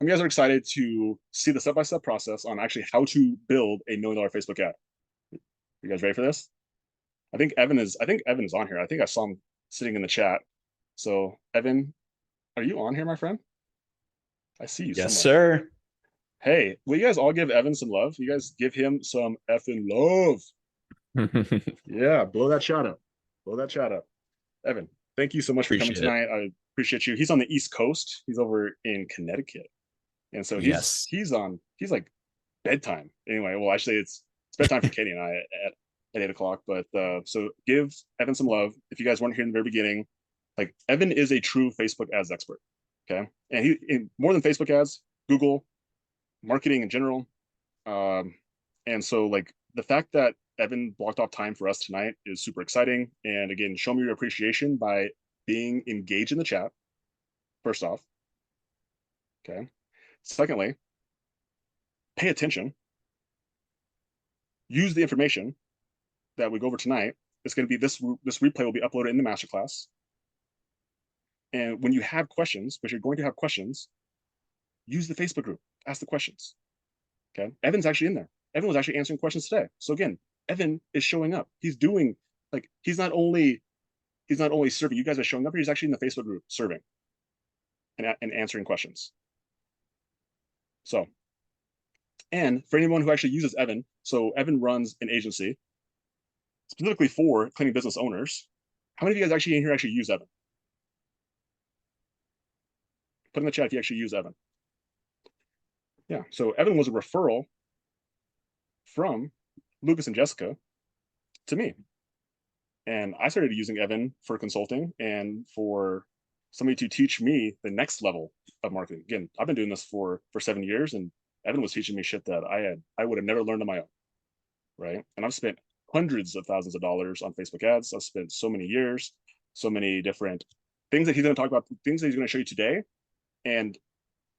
you guys are excited to see the step-by-step process on actually how to build a $1 million Facebook ad. You guys ready for this? I think Evan is on here. I think I saw him sitting in the chat. So Evan, are you on here, my friend? I see you Yes, somewhere. sir. Hey, will you guys all give Evan some love? You guys give him some effing love. Yeah, blow that chat up. Blow that chat up. Evan, thank you so much for coming Appreciate it. tonight. I appreciate you. He's on the East Coast. He's over in Connecticut. And so Yes. he's like bedtime. Anyway, well actually it's bedtime for Katie and I at 8 o'clock. But so give Evan some love. If you guys weren't here in the very beginning, like Evan is a true Facebook ads expert. Okay. And more than Facebook ads, Google, marketing in general. And so like the fact that Evan blocked off time for us tonight is super exciting. And again, show me your appreciation by being engaged in the chat, first off. Okay. Secondly, pay attention. Use the information that we go over tonight. It's going to be this replay will be uploaded in the masterclass. And when you have questions, which you're going to have questions, use the Facebook group. Ask the questions. Okay. Evan's actually in there. Evan was actually answering questions today. So again, Evan is showing up. He's doing like he's not only serving. You guys are showing up. He's actually in the Facebook group serving and answering questions. So, and for anyone who actually uses Evan, so Evan runs an agency specifically for cleaning business owners. How many of you guys actually in here actually use Evan? Put in the chat if you actually use Evan. Yeah, so Evan was a referral from Lucas and Jessica to me. And I started using Evan for consulting and for somebody to teach me the next level of marketing. Again, I've been doing this for 7 years, and Evan was teaching me shit that I would have never learned on my own, right? And I've spent hundreds of thousands of dollars on Facebook ads. I've spent so many years, so many different things that he's going to talk about, things that he's going to show you today. And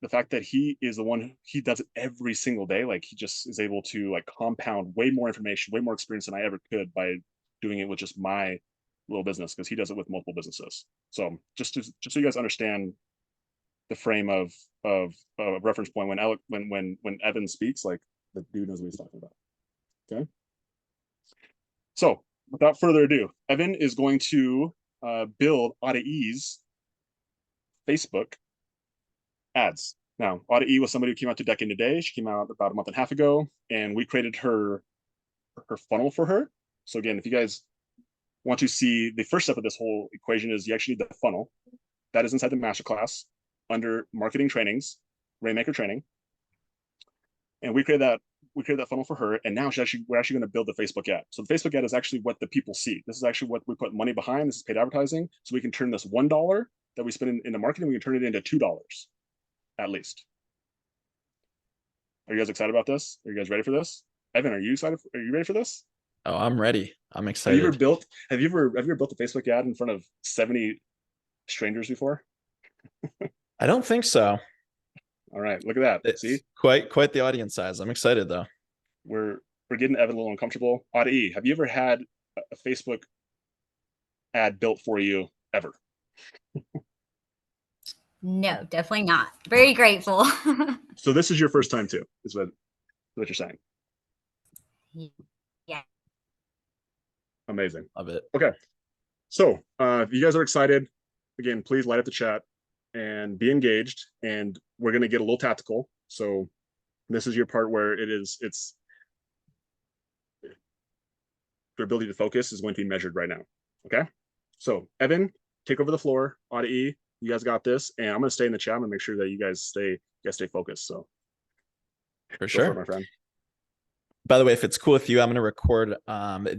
the fact that he is the one, he does it every single day. Like he just is able to like compound way more information, way more experience than I ever could by doing it with just my little business, because he does it with multiple businesses. So just so you guys understand the frame of reference point when Evan speaks, like the dude knows what he's talking about. Okay. So without further ado, Evan is going to build AutoE's Facebook ads. Now, AutoE was somebody who came out to Decade Today. She came out about a month and a half ago, and we created her funnel for her. So again, if you guys want to see the first step of this whole equation is you actually need the funnel. That is inside the masterclass under marketing trainings, Rainmaker training. And we created that funnel for her, and now we're actually going to build the Facebook ad. So the Facebook ad is actually what the people see. This is actually what we put money behind. This is paid advertising. So we can turn this $1 that we spend in the marketing, we can turn it into $2 at least. Are you guys excited about this? Are you guys ready for this? Evan, are you excited? Are you ready for this? Oh, I'm ready. I'm Have you ever excited. built have you ever built a Facebook ad in front of 70 strangers before? I don't think so. All right, look at that. See, It's quite the audience size. I'm excited though. we're getting Evan a little uncomfortable. Adi, have you ever had a Facebook ad built for you ever? No, definitely not. Very grateful. So this is your first time too, is what you're saying. Yeah. Amazing. Love it. Okay. So if you guys are excited, again, please light up the chat and be engaged. And we're going to get a little tactical. So this is your part where it's your ability to focus is going to be measured right now. Okay. So Evan, take over the floor. Adi, you guys got this. And I'm going to stay in the chat and make sure that you guys stay focused. So For go sure. for it, my friend. By the way, if it's cool with you, I'm going to record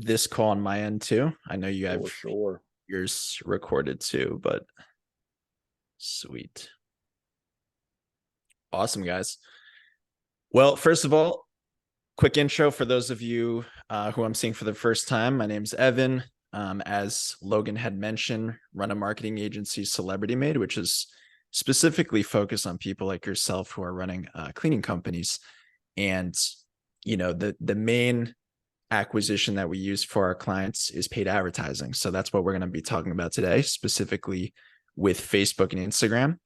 this call on my end too. I know you have yours recorded too, but sweet. Awesome, guys. Well, first of all, quick intro for those of you who I'm seeing for the first time. My name's Evan. As Logan had mentioned, run a marketing agency, Celebrity Made, which is specifically focused on people like yourself who are running cleaning companies. And you know, the main acquisition that we use for our clients is paid advertising. So that's what we're going to be talking about today, specifically with Facebook and Instagram.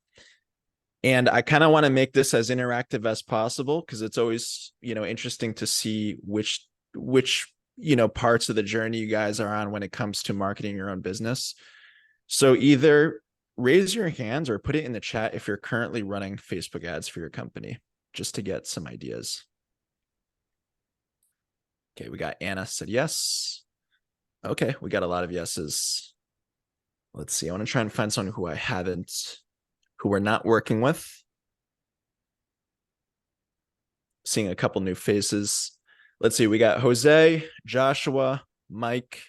And I kind of want to make this as interactive as possible because it's always, interesting to see which parts of the journey you guys are on when it comes to marketing your own business. So either raise your hands or put it in the chat if you're currently running Facebook ads for your company, just to get some ideas. Okay, we got Anna said yes. Okay, we got a lot of yeses. Let's see. I want to try and find someone who we're not working with. Seeing a couple new faces. Let's see. We got Jose, Joshua, Mike.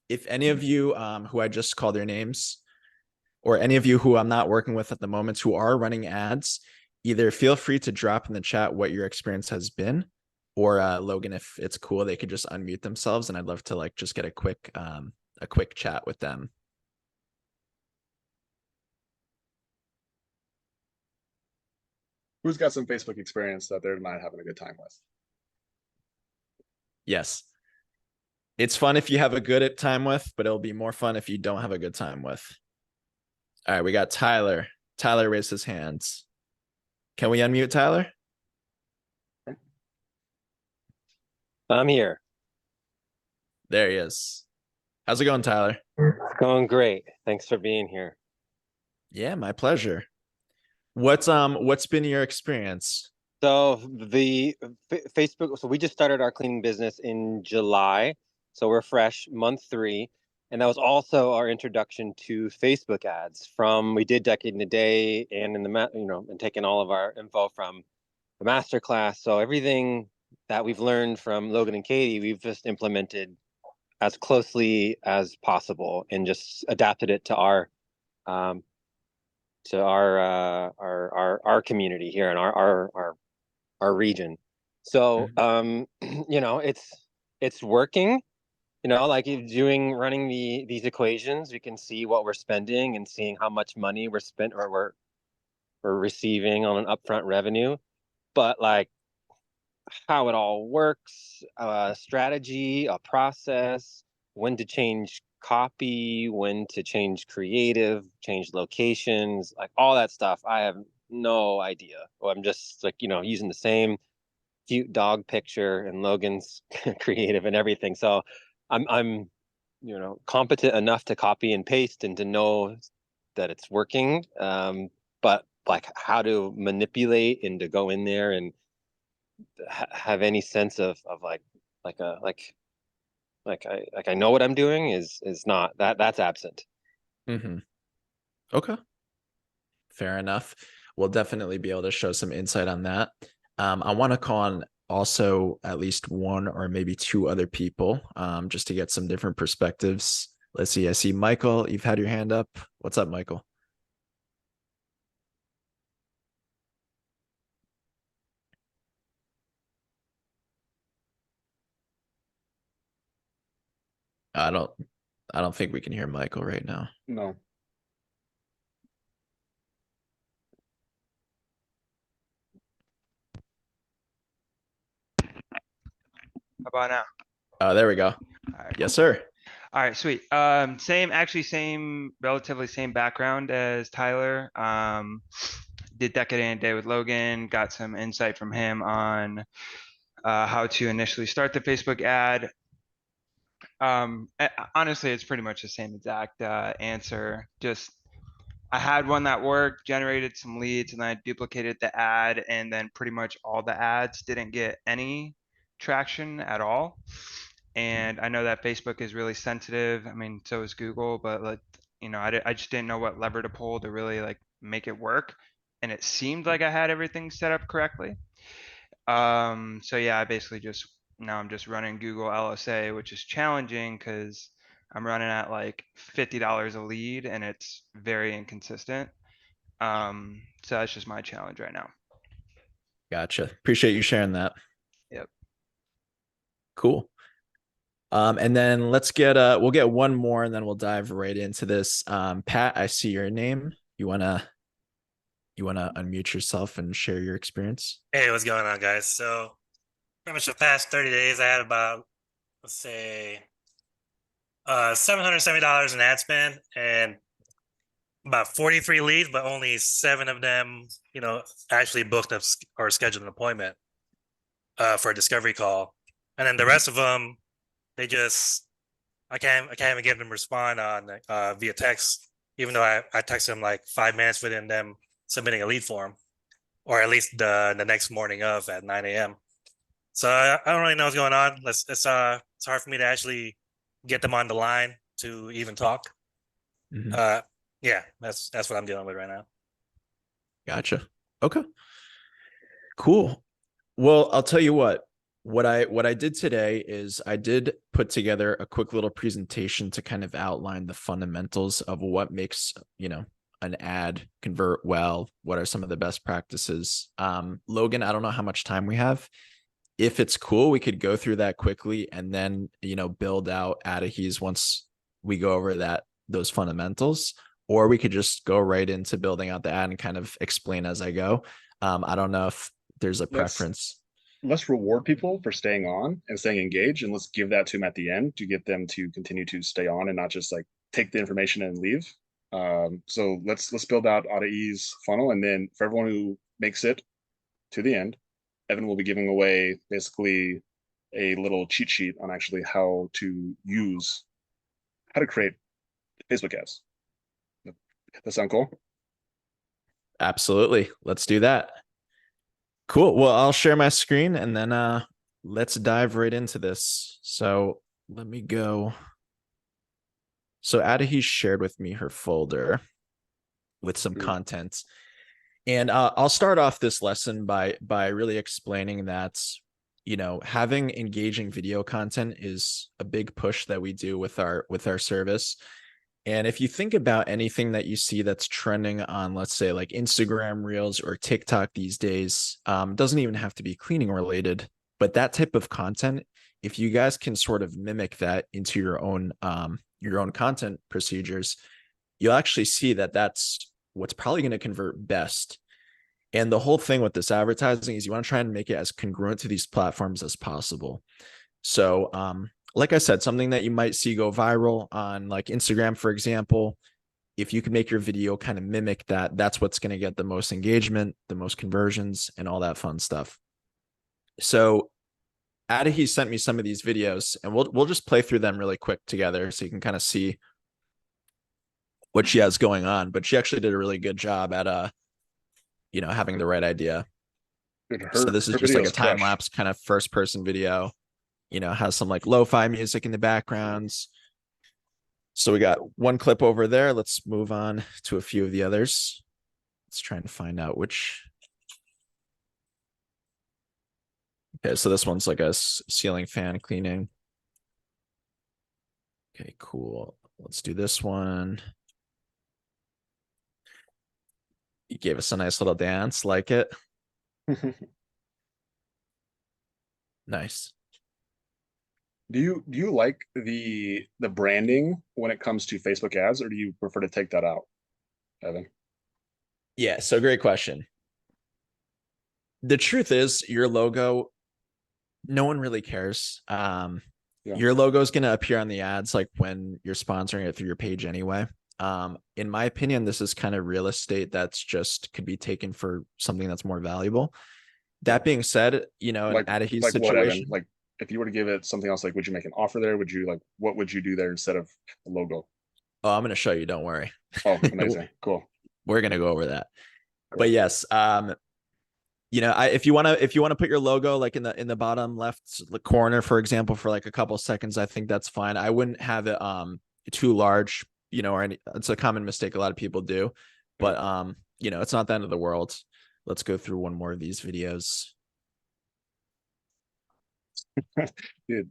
If any of you who I just called their names, or any of you who I'm not working with at the moment who are running ads, either feel free to drop in the chat what your experience has been, or Logan, if it's cool, they could just unmute themselves, and I'd love to just get a quick chat with them. Who's got some Facebook experience that they're not having a good time with? Yes. It's fun if you have a good time with, but it'll be more fun if you don't have a good time with. All right, we got Tyler. Tyler raised his hands. Can we unmute Tyler? I'm here. There he is. How's it going, Tyler? It's going great. Thanks for being here. Yeah, my pleasure. What's been your experience? So the Facebook, so we just started our cleaning business in July. So we're fresh, month 3. And that was also our introduction to Facebook ads we did Decade in a Day and and taking all of our info from the masterclass. So everything that we've learned from Logan and Katie, we've just implemented as closely as possible and just adapted it to our community here in our region. So it's working. Like running these equations, we can see what we're spending and seeing how much money we're receiving on an upfront revenue. But like how it all works, a strategy, a process, when to change copy, when to change creative, change locations, like all that stuff, I have no idea. Well, I'm just using the same cute dog picture and Logan's creative and everything. So I'm competent enough to copy and paste and to know that it's working. But like how to manipulate and to go in there and have any sense of I know what I'm doing is not that's absent. Mm-hmm. Okay. Fair enough. We'll definitely be able to show some insight on that. I want to call on also at least one or maybe 2 other people just to get some different perspectives. Let's see. I see Michael. You've had your hand up. What's up, Michael? I don't think we can hear Michael right now. No. How about now? Oh, there we go. All right, Yes, cool. sir. All right, sweet. Relatively same background as Tyler. Did Decade in a Day with Logan, got some insight from him on how to initially start the Facebook ad. Honestly, it's pretty much the same exact answer. Just I had one that worked, generated some leads, and then I duplicated the ad, and then pretty much all the ads didn't get any traction at all. And I know that Facebook is really sensitive. I mean, so is Google, but I just didn't know what lever to pull to really make it work. And it seemed like I had everything set up correctly. So yeah, now I'm just running Google LSA, which is challenging because I'm running at like $50 a lead and it's very inconsistent. So that's just my challenge right now. Gotcha. Appreciate you sharing that. Yep. Cool. And then we'll get one more and then we'll dive right into this. Pat, I see your name. You wanna unmute yourself and share your experience? Hey, what's going on, guys? So pretty much the past 30 days, I had about, let's say, $770 in ad spend, and about 43 leads, but only 7 of them, actually booked up or scheduled an appointment for a discovery call. And then the rest of them, they just, I can't even get them to respond on via text, even though I text them like 5 minutes within them submitting a lead form, or at least the next morning of at 9 a.m. So I don't really know what's going on. It's hard for me to actually get them on the line to even talk. Mhm. Yeah, that's what I'm dealing with right now. Gotcha. Okay. Cool. Well, I'll tell you what I did today is I did put together a quick little presentation to kind of outline the fundamentals of what makes, an ad convert well. What are some of the best practices? Logan, I don't know how much time we have. If it's cool, we could go through that quickly and then, build out Adahes once we go over those fundamentals, or we could just go right into building out the ad and kind of explain as I go. I don't know if there's a preference. Let's reward people for staying on and staying engaged, and let's give that to them at the end to get them to continue to stay on and not just like take the information and leave. So let's build out Adahe's funnel, and then for everyone who makes it to the end, Evan will be giving away basically a little cheat sheet on actually how to create Facebook ads. That sound cool? Absolutely. Let's do that. Cool. Well, I'll share my screen and then let's dive right into this. So let me go. So Adahe shared with me her folder with some content. And I'll start off this lesson by really explaining that, having engaging video content is a big push that we do with our service. And if you think about anything that you see that's trending on, let's say like Instagram Reels or TikTok these days, doesn't even have to be cleaning related, but that type of content, if you guys can sort of mimic that into your own content procedures, you'll actually see that that's what's probably going to convert best. And the whole thing with this advertising is you want to try and make it as congruent to these platforms as possible. So, like I said, something that you might see go viral on like Instagram, for example, if you can make your video kind of mimic that, that's what's going to get the most engagement, the most conversions, and all that fun stuff. So Adahe sent me some of these videos, and we'll just play through them really quick together so you can kind of see what she has going on. But she actually did a really good job at having the right idea. So this is just like a time lapse kind of first person video. Has some like lo-fi music in the backgrounds. So we got one clip over there. Let's move on to a few of the others. Let's try and find out which. Okay, so this one's like a ceiling fan cleaning. Okay, cool. Let's do this one. You gave us a nice little dance, like it. Nice. Do you like the branding when it comes to Facebook ads, or do you prefer to take that out, Evan? Yeah, so great question. The truth is your logo, no one really cares. Your logo is going to appear on the ads like when you're sponsoring it through your page anyway. In my opinion, this is kind of real estate that's just could be taken for something that's more valuable. That being said, in Adahe's situation, what, Evan? Like if you were to give it something else, like would you make an offer there? Would you what would you do there instead of the logo? Oh, I'm going to show you. Don't worry. Oh, amazing. Cool. We're going to go over that. Cool. But yes, if you want to put your logo like in the bottom left corner, for example, for like a couple seconds, I think that's fine. I wouldn't have it too large, it's a common mistake a lot of people do, but it's not the end of the world. Let's go through one more of these videos. Dude.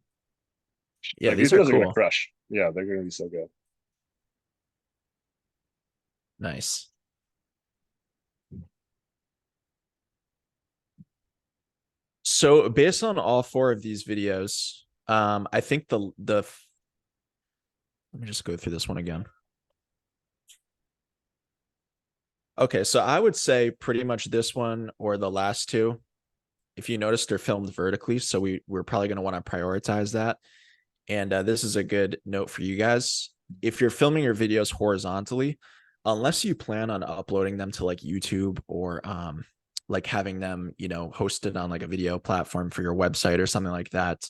Yeah, these are cool. Gonna crush. Yeah, they're gonna be so good. Nice. So based on all 4 of these videos, I think let me just go through this one again. Okay, so I would say pretty much this one or the last 2. If you notice, they're filmed vertically, so we're probably going to want to prioritize that. And this is a good note for you guys. If you're filming your videos horizontally, unless you plan on uploading them to like YouTube or like having them, hosted on like a video platform for your website or something like that,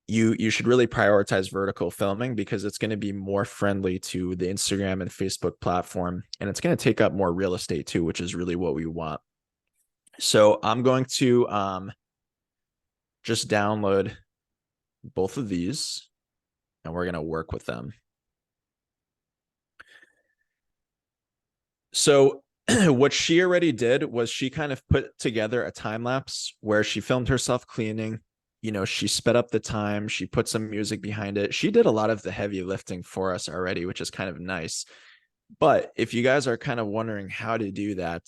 you should really prioritize vertical filming because it's going to be more friendly to the Instagram and Facebook platform, and it's going to take up more real estate too, which is really what we want. So I'm going to just download both of these and we're going to work with them. So what she already did was she kind of put together a time lapse where she filmed herself cleaning. She sped up the time. She put some music behind it. She did a lot of the heavy lifting for us already, which is kind of nice. But if you guys are kind of wondering how to do that,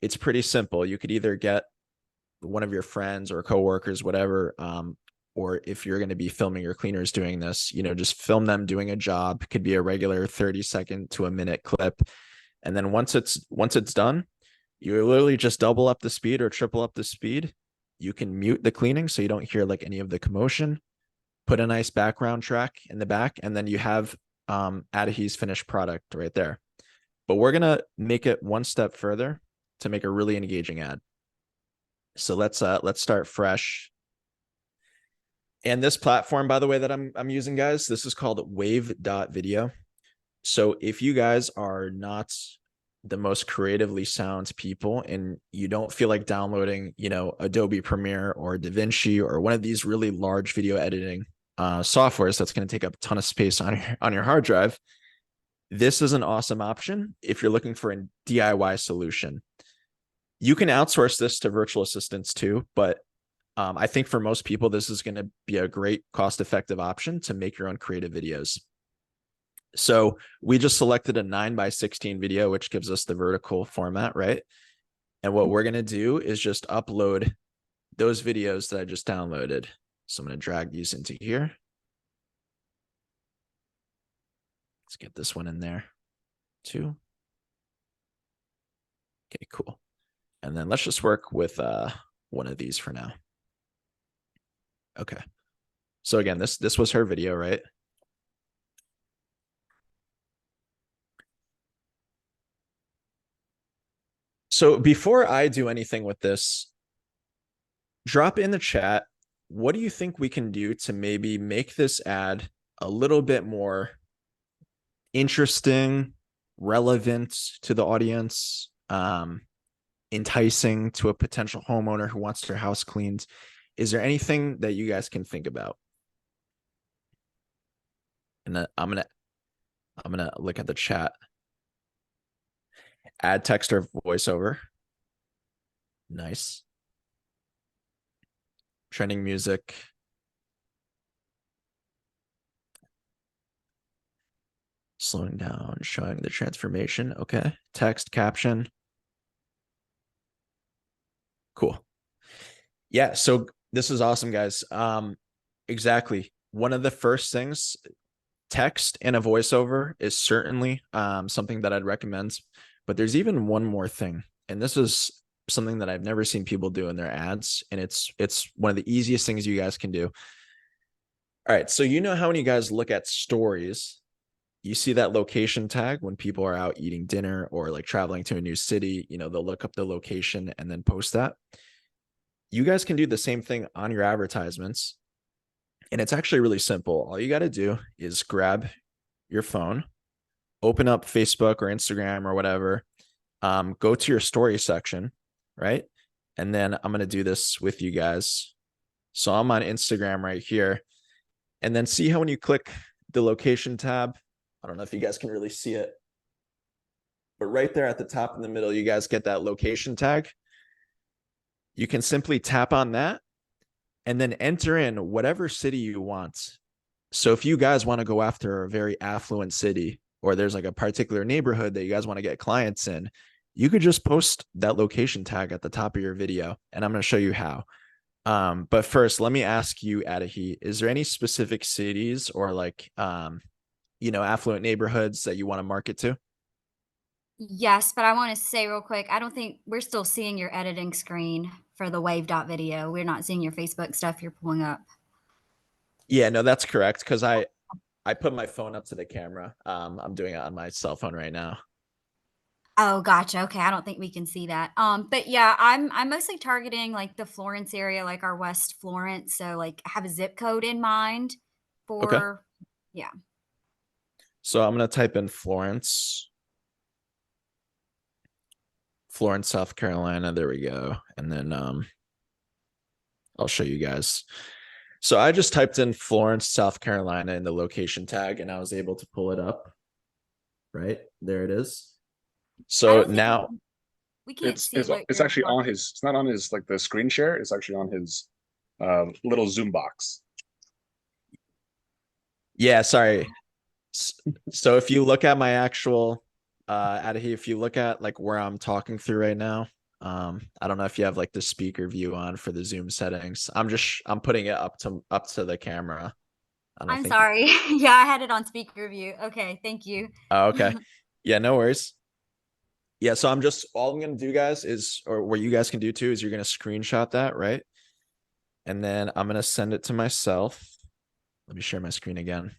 it's pretty simple. You could either get one of your friends or coworkers, whatever, or if you're going to be filming your cleaners doing this, just film them doing a job. It could be a regular 30-second to a minute clip. And then once it's done, you literally just double up the speed or triple up the speed. You can mute the cleaning so you don't hear like any of the commotion. Put a nice background track in the back, and then you have Adahi's finished product right there. But we're gonna make it one step further to make a really engaging ad. So let's start fresh. And this platform, by the way, that I'm using, guys, this is called wave.video. So if you guys are not the most creatively sound people and you don't feel like downloading, Adobe Premiere or DaVinci or one of these really large video editing softwares that's going to take up a ton of space on your hard drive, this is an awesome option if you're looking for a DIY solution. You can outsource this to virtual assistants too, but I think for most people, this is going to be a great cost-effective option to make your own creative videos. So we just selected a 9:16 video, which gives us the vertical format, right? And what we're going to do is just upload those videos that I just downloaded. So I'm going to drag these into here. Let's get this one in there too. Okay, cool. And then let's just work with one of these for now. Okay. So again, this was her video, right? So before I do anything with this, drop in the chat, what do you think we can do to maybe make this ad a little bit more interesting, relevant to the audience, enticing to a potential homeowner who wants their house cleaned? Is there anything that you guys can think about? And I'm gonna look at the chat. Add text or voiceover. Nice. Trending music. Slowing down, showing the transformation. Okay. Text, caption. Cool. Yeah, so this is awesome, guys. Exactly. One of the first things, text and a voiceover is certainly something that I'd recommend. But there's even one more thing, and this is something that I've never seen people do in their ads, and it's one of the easiest things you guys can do. All right, so you know how when you guys look at stories, you see that location tag when people are out eating dinner or like traveling to a new city, they'll look up the location and then post that. You guys can do the same thing on your advertisements, and it's actually really simple. All you got to do is grab your phone, open up Facebook or Instagram or whatever, go to your story section, right? And then I'm going to do this with you guys. So I'm on Instagram right here. And then see how when you click the location tab, I don't know if you guys can really see it, but right there at the top in the middle, you guys get that location tag. You can simply tap on that and then enter in whatever city you want. So if you guys want to go after a very affluent city, or there's like a particular neighborhood that you guys want to get clients in, you could just post that location tag at the top of your video, and I'm going to show you how. But first, let me ask you, Adahi, is there any specific cities or like, affluent neighborhoods that you want to market to? Yes, but I want to say real quick, I don't think we're still seeing your editing screen for the wave.video. We're not seeing your Facebook stuff you're pulling up. Yeah, no, that's correct. Because I I put my phone up to the camera. I'm doing it on my cell phone right now. Oh, gotcha. Okay, I don't think we can see that. But yeah, I'm mostly targeting like the Florence area, like our West Florence. So like have a zip code in mind Okay. for yeah. So I'm gonna type in Florence, South Carolina. There we go. And then I'll show you guys. So I just typed in Florence, South Carolina in the location tag, and I was able to pull it up. Right there it is. I So don't think now we can't It's see what it's you're actually on marking. his. It's not on his like the screen share. It's actually on his little Zoom box. yeah, sorry. So if you look at my actual out of here, if you look at like where I'm talking through right now, I don't know if you have like the speaker view on for the Zoom settings. I'm putting it up to the camera. I don't I'm think. sorry. Yeah, I had it on speaker view. Okay, thank you. Oh, okay. Yeah, no worries. Yeah, so all I'm gonna do, guys, is, or what you guys can do too, is you're gonna screenshot that, right? And then I'm gonna send it to myself. Let me share my screen again.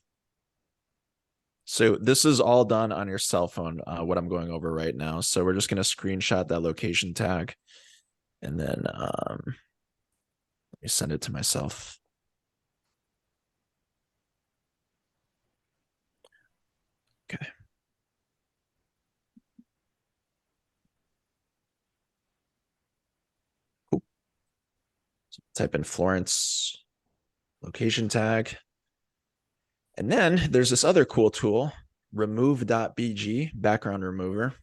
So this is all done on your cell phone, what I'm going over right now. So we're just gonna screenshot that location tag, and then let me send it to myself. Okay. Cool. So type in Florence location tag. And then there's this other cool tool, remove.bg, background remover.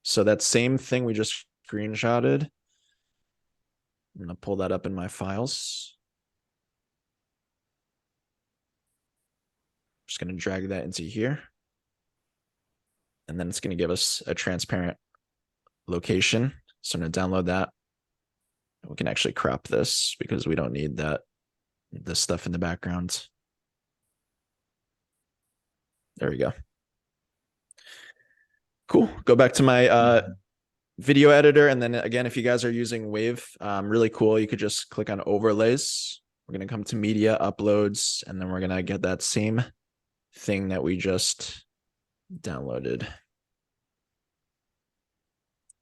So that same thing we just screenshotted, I'm gonna pull that up in my files. Just gonna drag that into here. And then it's gonna give us a transparent location. So I'm gonna download that. We can actually crop this because we don't need this stuff in the background. There we go. Cool. Go back to my video editor. And then again, if you guys are using Wave, really cool. You could just click on overlays. We're going to come to media uploads, and then we're going to get that same thing that we just downloaded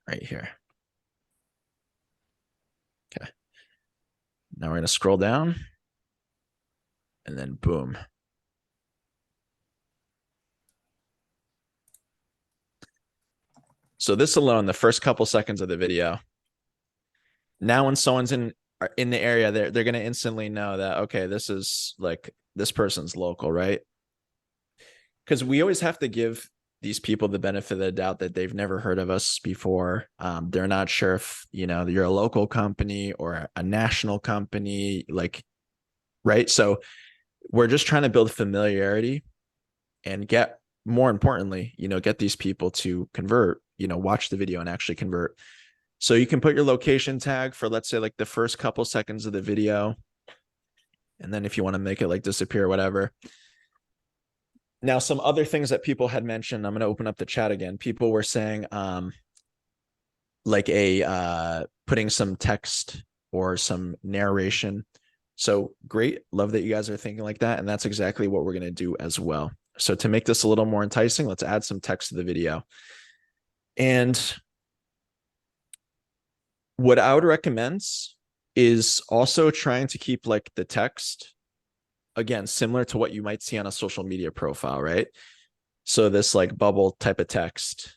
right here. Okay. Now we're going to scroll down, and then boom. So this alone, the first couple seconds of the video, now when someone's in the area, they're going to instantly know that, okay, this is like, this person's local, right? Because we always have to give these people the benefit of the doubt that they've never heard of us before. They're not sure if, you're a local company or a national company, like, right? So we're just trying to build familiarity and more importantly, get these people to convert, watch the video and actually convert. So you can put your location tag for, let's say, like the first couple seconds of the video. And then if you want to make it like disappear, whatever. Now, some other things that people had mentioned, I'm going to open up the chat again. People were saying like putting some text or some narration. So great. Love that you guys are thinking like that. And that's exactly what we're going to do as well. So to make this a little more enticing, let's add some text to the video. And what I would recommend is also trying to keep like the text, again, similar to what you might see on a social media profile, right? So this like bubble type of text,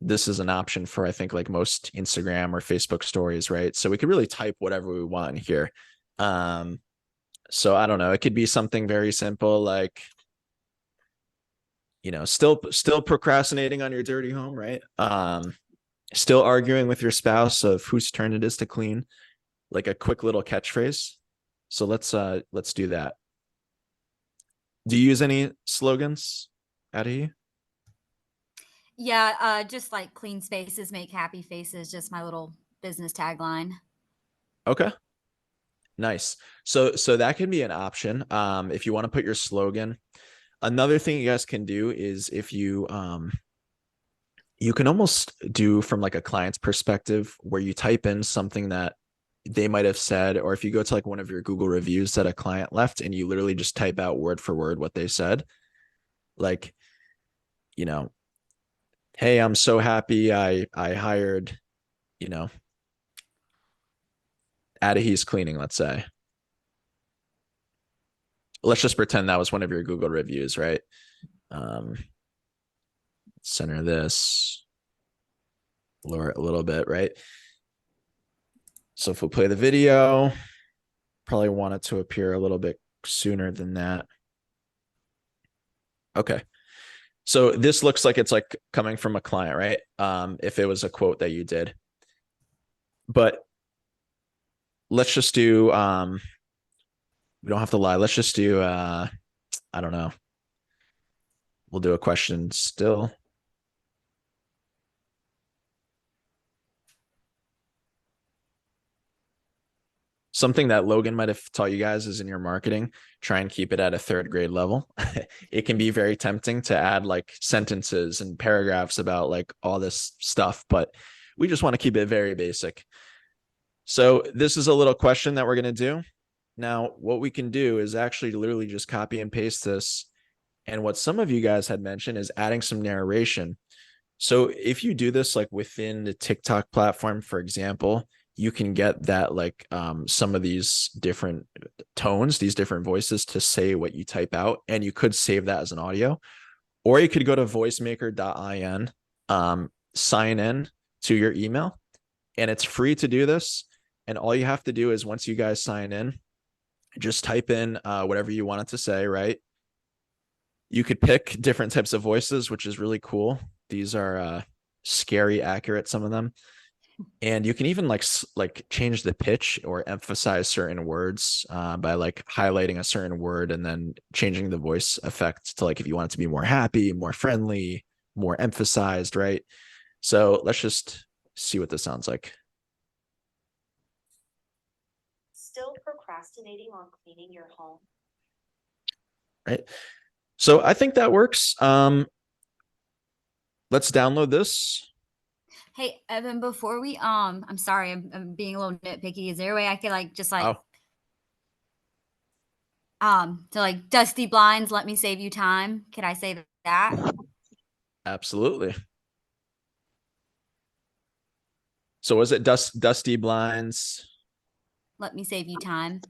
this is an option for, I think, like most Instagram or Facebook stories, right? So we could really type whatever we want here. So I don't know, it could be something very simple, like, still procrastinating on your dirty home, right? Still arguing with your spouse of whose turn it is to clean, like a quick little catchphrase. So let's do that. Do you use any slogans out of here? Yeah, just like clean spaces make happy faces, just my little business tagline. Okay. Nice. So that can be an option. If you want to put your slogan. Another thing you guys can do is if you you can almost do from like a client's perspective where you type in something that they might have said, or if you go to like one of your Google reviews that a client left and you literally just type out word for word what they said, like, you know, hey, I'm so happy I hired, you know, Adahe's Cleaning, let's say. Let's just pretend that was one of your Google reviews, right? Center this, lower it a little bit, right? So if we play the video, probably want it to appear a little bit sooner than that. Okay. So this looks like it's like coming from a client, right? If it was a quote that you did. But let's just do, we don't have to lie. Let's just do, I don't know. We'll do a question still. Something that Logan might have taught you guys is in your marketing, try and keep it at a 3rd grade level. It can be very tempting to add like sentences and paragraphs about like all this stuff, but we just want to keep it very basic. So this is a little question that we're going to do. Now, what we can do is actually literally just copy and paste this. And what some of you guys had mentioned is adding some narration. So if you do this like within the TikTok platform, for example, you can get that like some of these different tones, these different voices to say what you type out, and you could save that as an audio, or you could go to voicemaker.in, sign in to your email, and it's free to do this. And all you have to do is once you guys sign in, just type in whatever you want it to say, right? You could pick different types of voices, which is really cool. These are scary accurate, some of them. And you can even like change the pitch or emphasize certain words by like highlighting a certain word and then changing the voice effect to like if you want it to be more happy, more friendly, more emphasized, right? So let's just see what this sounds like. Still procrastinating on cleaning your home? Right. So I think that works. Let's download this. Hey, Evan, before we, I'm sorry, I'm being a little nitpicky. Is there a way I could like, just like, to like Dusty Blinds, let me save you time? Could I say that? Absolutely. So was it Dusty Blinds? Let me save you time.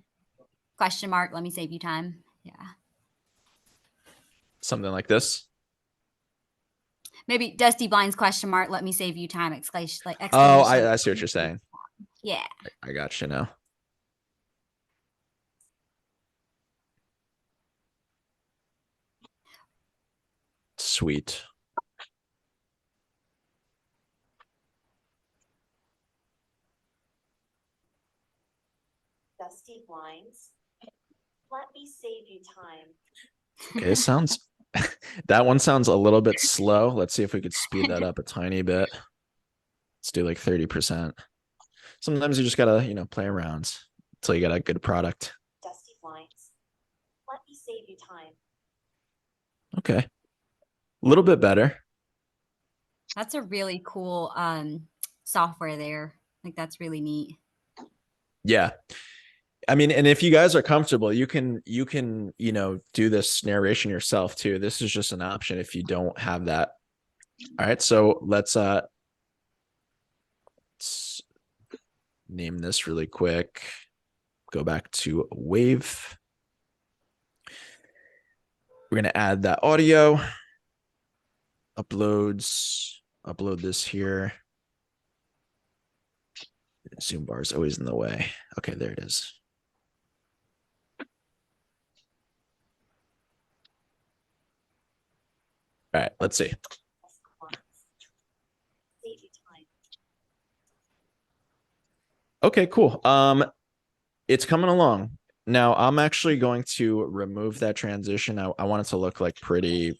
Question mark, let me save you time. Yeah. Something like this. Maybe Dusty Blinds question mark, let me save you time, exclamation, like Oh, exclamation. I see what you're saying. Yeah. I got you now. Sweet. Dusty Blinds, let me save you time. Okay, it sounds that one sounds a little bit slow. Let's see if we could speed that up a tiny bit. Let's do like 30%. Sometimes you just gotta, you know, play around until you get a good product. Dusty Blinds, let me save you time. Okay. A little bit better. That's a really cool software there. Like that's really neat. Yeah. I mean, and if you guys are comfortable, you can, you know, do this narration yourself too. This is just an option if you don't have that. All right. So let's name this really quick. Go back to Wave. We're going to add that audio. Upload this here. Zoom bar is always in the way. Okay, there it is. All right, let's see. Save you time. Okay, cool. It's coming along. Now I'm actually going to remove that transition. I want it to look like pretty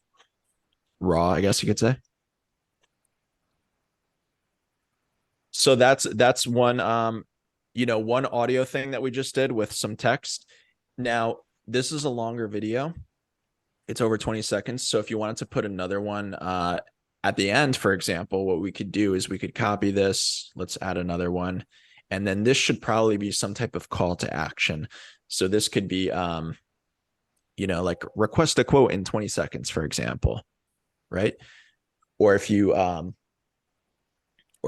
raw, I guess you could say. So that's one you know, one audio thing that we just did with some text. Now, this is a longer video. It's over 20 seconds. So if you wanted to put another one at the end, for example, what we could do is we could copy this. Let's add another one. And then this should probably be some type of call to action. So this could be, you know, like request a quote in 20 seconds, for example, right? Or if you, or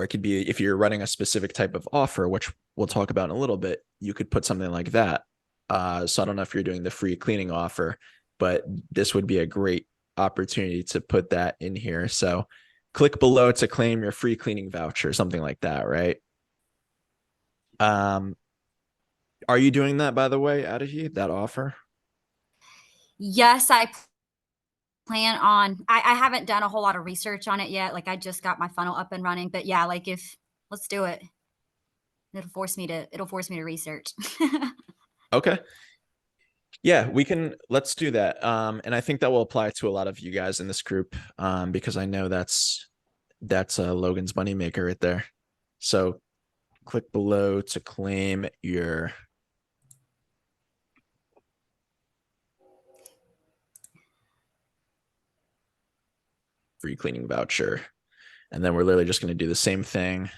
it could be if you're running a specific type of offer, which we'll talk about in a little bit, you could put something like that. So I don't know if you're doing the free cleaning offer, but this would be a great opportunity to put that in here. So click below to claim your free cleaning voucher, something like that, right? Are you doing that, by the way, Adahi, that offer? Yes, I plan on, I haven't done a whole lot of research on it yet. Like I just got my funnel up and running, but yeah, like if, let's do it. It'll force me to research. Okay. Yeah, let's do that. And I think that will apply to a lot of you guys in this group, because I know that's Logan's moneymaker right there. So click below to claim your free cleaning voucher. And then we're literally just going to do the same thing.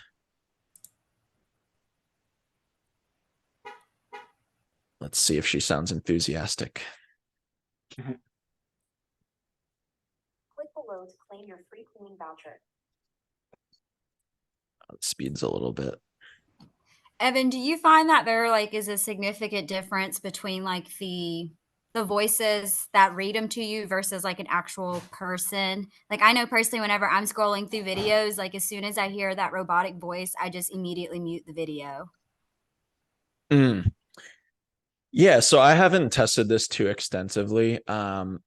Let's see if she sounds enthusiastic. Click below to claim your free cleaning voucher. Speeds a little bit. Evan, do you find that there like is a significant difference between like the voices that read them to you versus like an actual person? Like I know personally, whenever I'm scrolling through videos, like as soon as I hear that robotic voice, I just immediately mute the video. Yeah, so I haven't tested this too extensively. So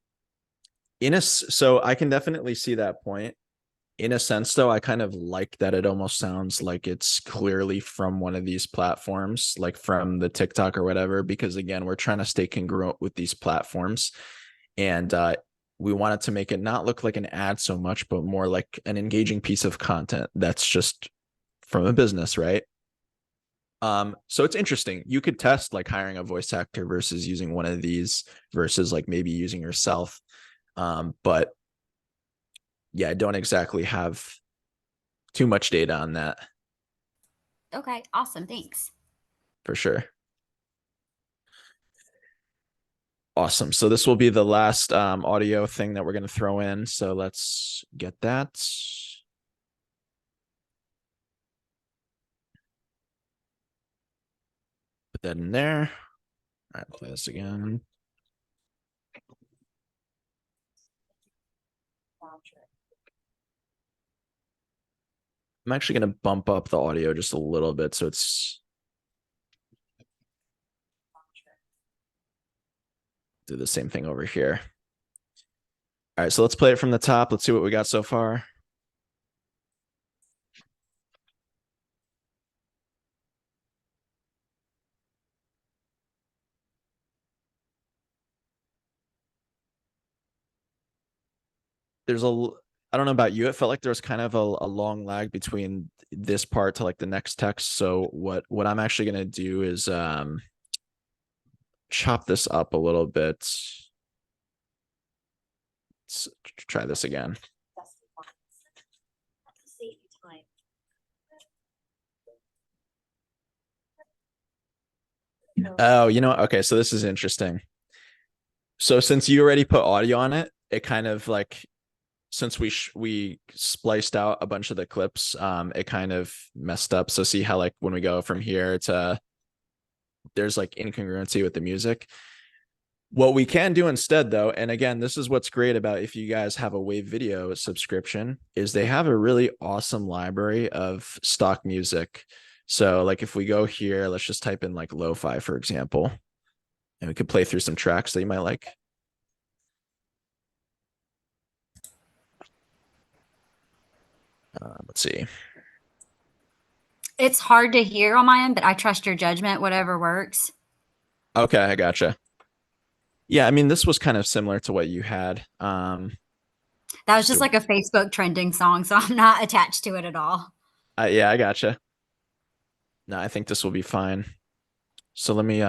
I can definitely see that point. In a sense, though, I kind of like that it almost sounds like it's clearly from one of these platforms, like from the TikTok or whatever, because again, we're trying to stay congruent with these platforms. And we wanted to make it not look like an ad so much, but more like an engaging piece of content that's just from a business, right? So it's interesting. You could test like hiring a voice actor versus using one of these versus like maybe using yourself. But yeah, I don't exactly have too much data on that Okay, awesome. Thanks. for sure. Awesome. So this will be the last audio thing that we're going to throw in. So let's get that. Put that in there. All right, play this again. I'm actually going to bump up the audio just a little bit so it's do the same thing over here. All right, so let's play it from the top. Let's see what we got so far. There's I don't know about you. It felt like there was kind of a long lag between this part to like the next text. So what I'm actually going to do is chop this up a little bit. Let's try this again. Save you time. Oh, you know what? Okay, so this is interesting. So since you already put audio on it, it kind of like since we spliced out a bunch of the clips, it kind of messed up. So see how like when we go from here to there's like incongruency with the music. What we can do instead, though, and again, this is what's great about if you guys have a Wave Video subscription, is they have a really awesome library of stock music. So like if we go here, let's just type in like lo-fi, for example, and we could play through some tracks that you might like. Let's see. It's hard to hear on my end, but I trust your judgment, whatever works. Okay, I gotcha. Yeah, I mean, this was kind of similar to what you had. That was just like a Facebook trending song, so I'm not attached to it at all. Yeah, I gotcha. No, I think this will be fine. So let me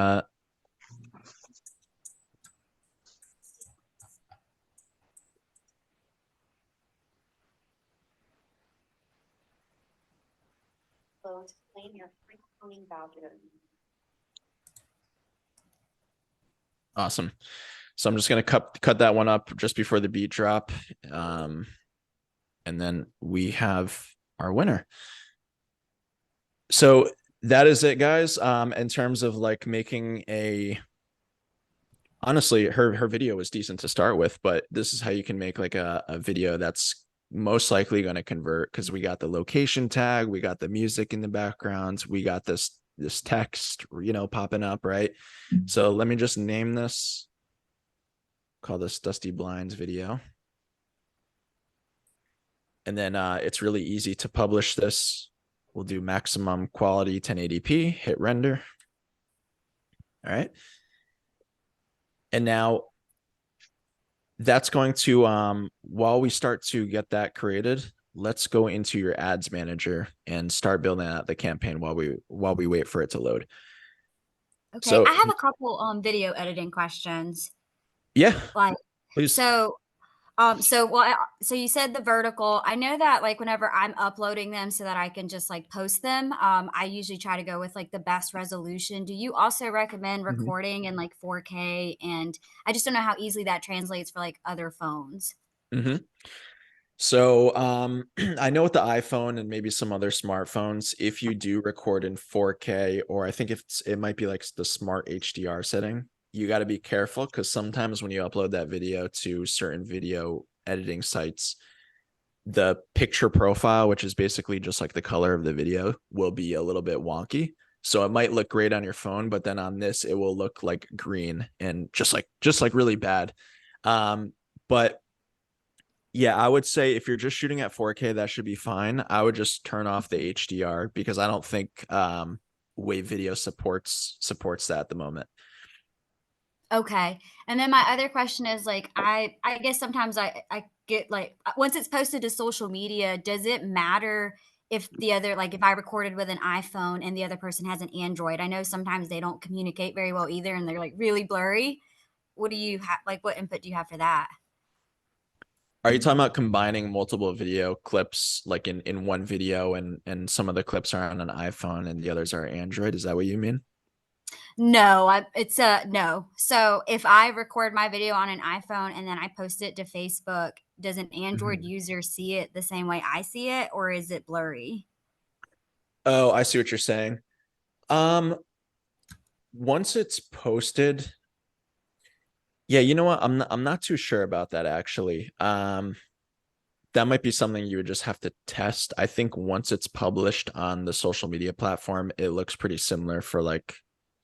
claim your free cloning voucher. Awesome. So I'm just gonna cut that one up just before the beat drop. And then we have our winner. So that is it, guys. In terms of like making honestly, her video was decent to start with, but this is how you can make like a video that's most likely going to convert, because we got the location tag, we got the music in the background, we got this text, popping up, right? So let me just name this, call this Dusty Blinds video. And then it's really easy to publish this. We'll do maximum quality 1080p, hit render. All right. And now that's going to, while we start to get that created, let's go into your ads manager and start building out the campaign while we wait for it to load. Okay, So I have a couple video editing questions. yeah, Like, please. so you said the vertical. I know that like whenever I'm uploading them so that I can just like post them, I usually try to go with like the best resolution. Do you also recommend recording in like 4K? And I just don't know how easily that translates for like other phones. So I know with the iPhone and maybe some other smartphones, if you do record in 4K, or I think it might be like the smart HDR setting, you got to be careful, because sometimes when you upload that video to certain video editing sites, the picture profile, which is basically just like the color of the video, will be a little bit wonky. So it might look great on your phone, but then on this, it will look like green and just like really bad. But yeah, I would say if you're just shooting at 4K, that should be fine. I would just turn off the HDR, because I don't think Wave Video supports that at the moment. Okay. And then my other question is like, I guess sometimes I get like, once it's posted to social media, does it matter if the other, like if I recorded with an iPhone and the other person has an Android? I know sometimes they don't communicate very well either, and they're like really blurry. What do you have, like what input do you have for that? Are you talking about combining multiple video clips like in one video, and some of the clips are on an iPhone and the others are Android? Is that what you mean? No, it's a no. So if I record my video on an iPhone and then I post it to Facebook, does an Android user see it the same way I see it, or is it blurry? Oh, I see what you're saying. Once it's posted, yeah, you know what? I'm not too sure about that actually. That might be something you would just have to test. I think once it's published on the social media platform, it looks pretty similar for like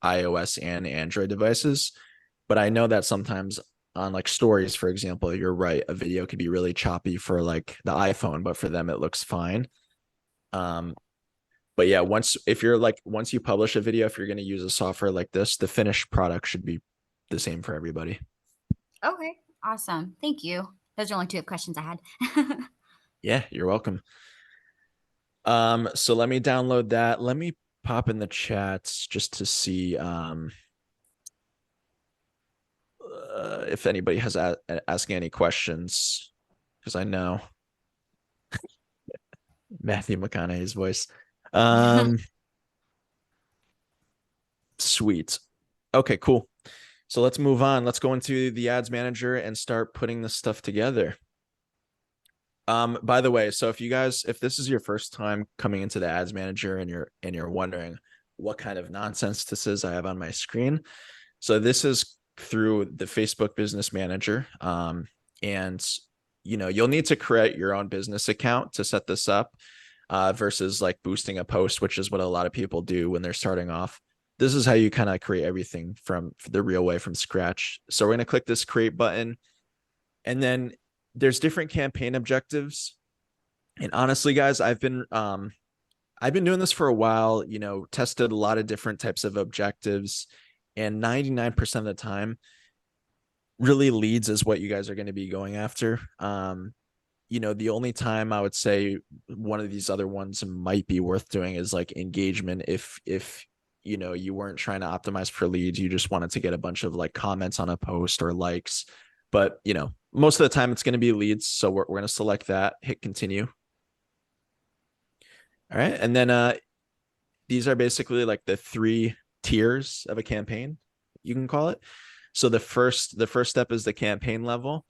iOS and Android devices. But I know that sometimes on like stories, for example, you're right, a video could be really choppy for like the iPhone, but for them it looks fine. But yeah, once you publish a video, if you're going to use a software like this, the finished product should be the same for everybody. Okay, awesome. Thank you. Those are only two questions I had. Yeah, you're welcome. So let me download that. Let me pop in the chats just to see if anybody has asking any questions, because I know Matthew McConaughey's voice. Sweet. Okay, cool. So let's move on. Let's go into the ads manager and start putting this stuff together. By the way, so if this is your first time coming into the ads manager and you're wondering what kind of nonsense this is I have on my screen, so this is through the Facebook Business Manager. And you'll need to create your own business account to set this up, versus like boosting a post, which is what a lot of people do when they're starting off. This is how you kind of create everything from the real way, from scratch. So we're going to click this create button, and then there's different campaign objectives. And honestly, guys, I've been doing this for a while, tested a lot of different types of objectives, and 99% of the time really leads is what you guys are going to be going after. The only time I would say one of these other ones might be worth doing is like engagement. If you weren't trying to optimize for leads, you just wanted to get a bunch of like comments on a post or likes. But most of the time it's going to be leads. So we're going to select that, hit continue. All right. And then these are basically like the 3 tiers of a campaign, you can call it. So the first step is the campaign level.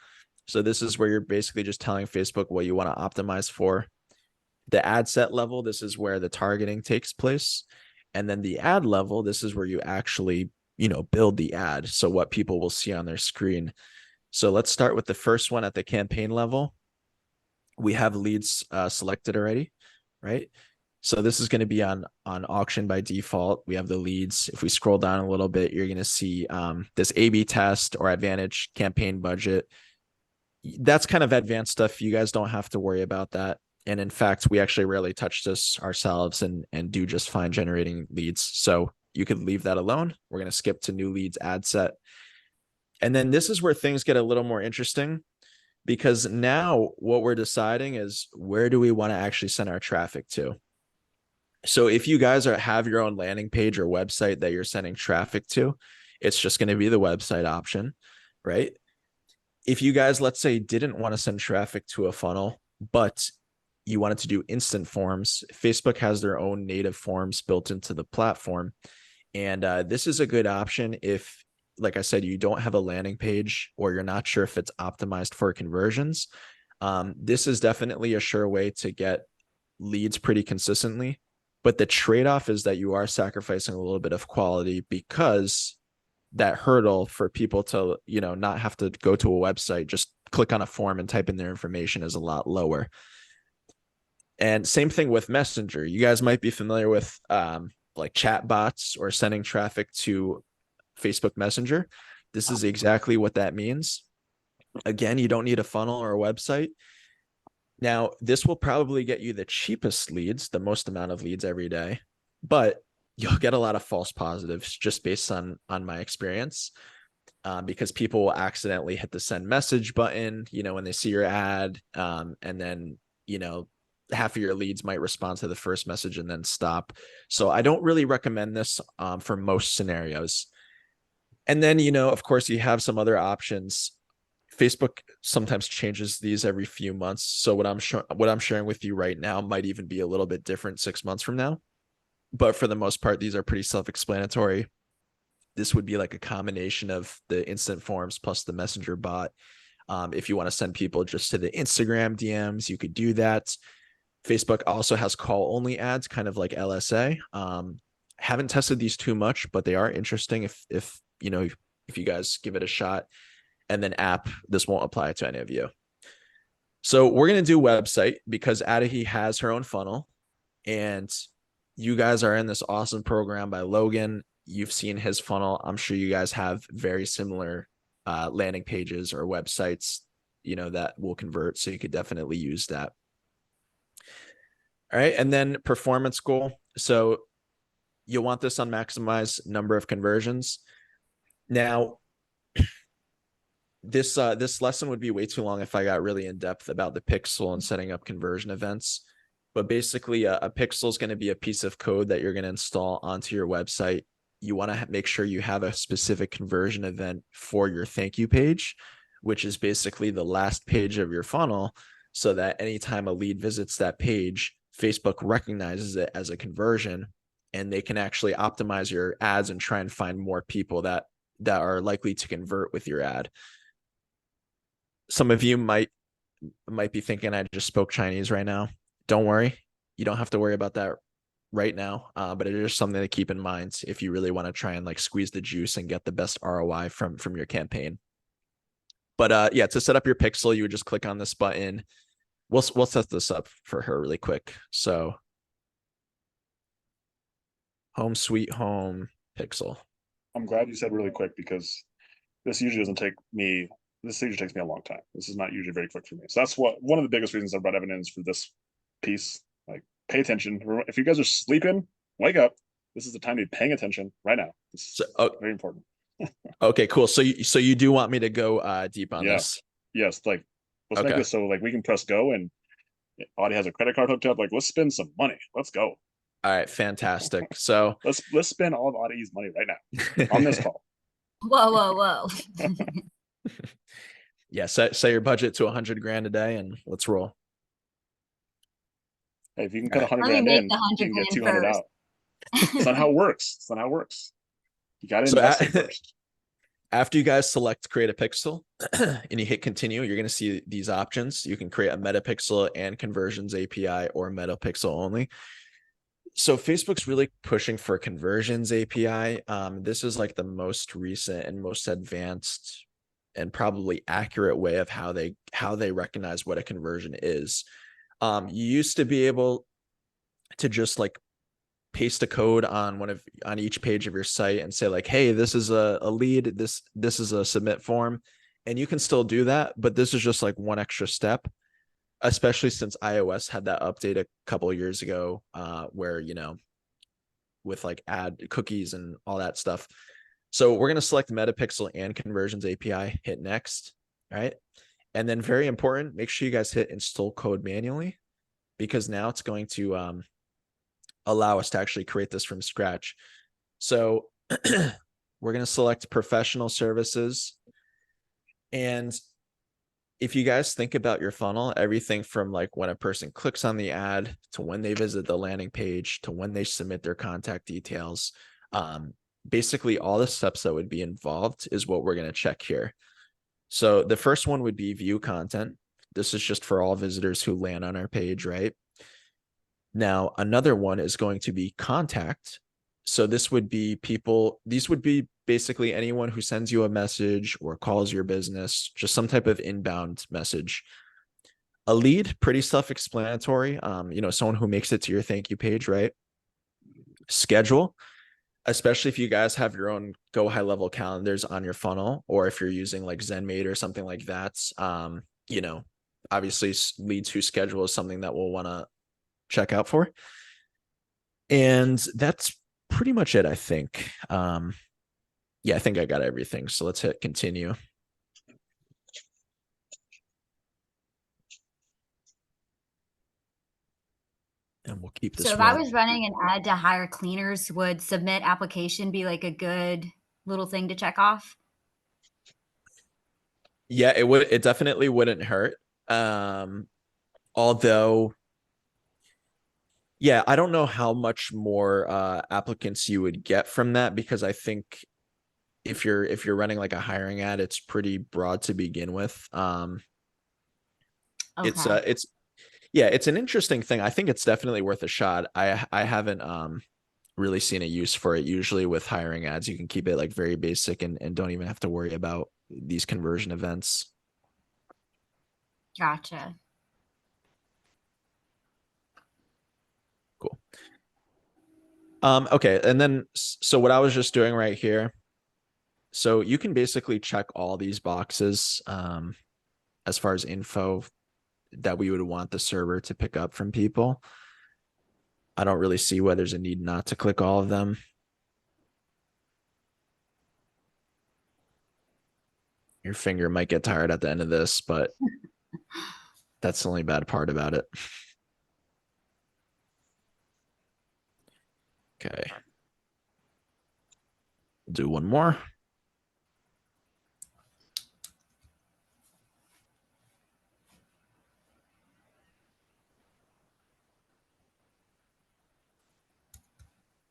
So this is where you're basically just telling Facebook what you want to optimize for. The ad set level, this is where the targeting takes place. And then the ad level, this is where you actually, build the ad. So what people will see on their screen. So let's start with the first one at the campaign level. We have leads selected already, right? So this is going to be on auction by default. We have the leads. If we scroll down a little bit, you're going to see this A/B test or advantage campaign budget. That's kind of advanced stuff. You guys don't have to worry about that. And in fact, we actually rarely touch this ourselves and do just fine generating leads. So you could leave that alone. We're going to skip to new leads ad set. And then this is where things get a little more interesting, because now what we're deciding is, where do we want to actually send our traffic to? So if you guys have your own landing page or website that you're sending traffic to, it's just going to be the website option, right? If you guys, let's say, didn't want to send traffic to a funnel, but you wanted to do instant forms, Facebook has their own native forms built into the platform. And this is a good option if, like I said, you don't have a landing page or you're not sure if it's optimized for conversions. This is definitely a sure way to get leads pretty consistently. But the trade-off is that you are sacrificing a little bit of quality, because that hurdle for people to, not have to go to a website, just click on a form and type in their information, is a lot lower. And same thing with Messenger. You guys might be familiar with like chat bots or sending traffic to Facebook Messenger. This is exactly what that means. Again, you don't need a funnel or a website. Now, this will probably get you the cheapest leads, the most amount of leads every day, but you'll get a lot of false positives just based on my experience, because people will accidentally hit the send message button, when they see your ad, and then, half of your leads might respond to the first message and then stop. So I don't really recommend this for most scenarios. And then, of course, you have some other options. Facebook sometimes changes these every few months. So what I'm sharing with you right now might even be a little bit different 6 months from now. But for the most part, these are pretty self-explanatory. This would be like a combination of the instant forms plus the messenger bot. If you want to send people just to the Instagram DMs, you could do that. Facebook also has call only ads, kind of like LSA. Haven't tested these too much, but they are interesting if you guys give it a shot. And then app, this won't apply to any of you. So we're going to do website, because Adahi has her own funnel, and you guys are in this awesome program by Logan. You've seen his funnel. I'm sure you guys have very similar landing pages or websites, that will convert. So you could definitely use that. All right. And then performance goal. So you'll want this on maximize number of conversions. Now, this lesson would be way too long if I got really in depth about the pixel and setting up conversion events. But basically, a pixel is going to be a piece of code that you're going to install onto your website. You want to make sure you have a specific conversion event for your thank you page, which is basically the last page of your funnel, so that anytime a lead visits that page, Facebook recognizes it as a conversion, and they can actually optimize your ads and try and find more people that are likely to convert with your ad. Some of you might be thinking I just spoke Chinese right now. Don't worry. You don't have to worry about that right now. But it is something to keep in mind if you really want to try and like squeeze the juice and get the best ROI from your campaign. But yeah, to set up your pixel, you would just click on this button. We'll set this up for her really quick. So home sweet home pixel. I'm glad you said really quick, because this usually doesn't take me. This usually takes me a long time. This is not usually very quick for me. So that's one of the biggest reasons I brought evidence for this piece. Like, pay attention. If you guys are sleeping, wake up. This is the time to be paying attention right now. This is very important. Okay, cool. So you do want me to go deep on this? Yes. Like, let's make this so like we can press go, and Audie has a credit card hooked up. Like, let's spend some money. Let's go. All right, fantastic. So let's spend all of Audie's money right now on this call. Whoa. Yeah, set your budget to 100 grand a day and let's roll. Hey, if you can cut 100 grand in, you can get 200 out. It's not how it works. It's not how it works. You got to So invest it first. after you guys select create a pixel and you hit continue, you're going to see these options. You can create a metapixel and conversions API or metapixel only. So Facebook's really pushing for conversions API. This is like the most recent and most advanced and probably accurate way of how they recognize what a conversion is. You used to be able to just like paste a code on on each page of your site and say like, hey, this is a lead, this is a submit form, and you can still do that, but this is just like one extra step, especially since iOS had that update a couple of years ago, where, you know, with like add cookies and all that stuff. So we're going to select metapixel and conversions API, hit next. All right. And then very important, make sure you guys hit install code manually, because now it's going to allow us to actually create this from scratch. So we're going to select professional services. And if you guys think about your funnel, everything from like when a person clicks on the ad to when they visit the landing page to when they submit their contact details, basically all the steps that would be involved is what we're going to check here. So the first one would be view content. This is just for all visitors who land on our page, right? Now, another one is going to be contact. So this would be these would be basically anyone who sends you a message or calls your business, just some type of inbound message. A lead, pretty self-explanatory. You know, someone who makes it to your thank you page, right? Schedule, especially if you guys have your own go high level calendars on your funnel, or if you're using like ZenMate or something like that. You know, obviously leads who schedule is something that we'll want to check out for. And that's pretty much it, I think. Yeah, I think I got everything. So let's hit continue. And we'll keep this So if I running. was running an ad to hire cleaners, would submit application be like a good little thing to check off? Yeah, it definitely wouldn't hurt. Although, yeah, I don't know how much more applicants you would get from that, because I think if you're running like a hiring ad, it's pretty broad to begin with. Okay. It's an interesting thing. I think it's definitely worth a shot. I haven't really seen a use for it. Usually with hiring ads, you can keep it like very basic and don't even have to worry about these conversion events. Gotcha. Cool. Okay, and then so what I was just doing right here, so you can basically check all these boxes as far as info that we would want the server to pick up from people. I don't really see why there's a need not to click all of them. Your finger might get tired at the end of this, but that's the only bad part about it. Okay. We'll do one more.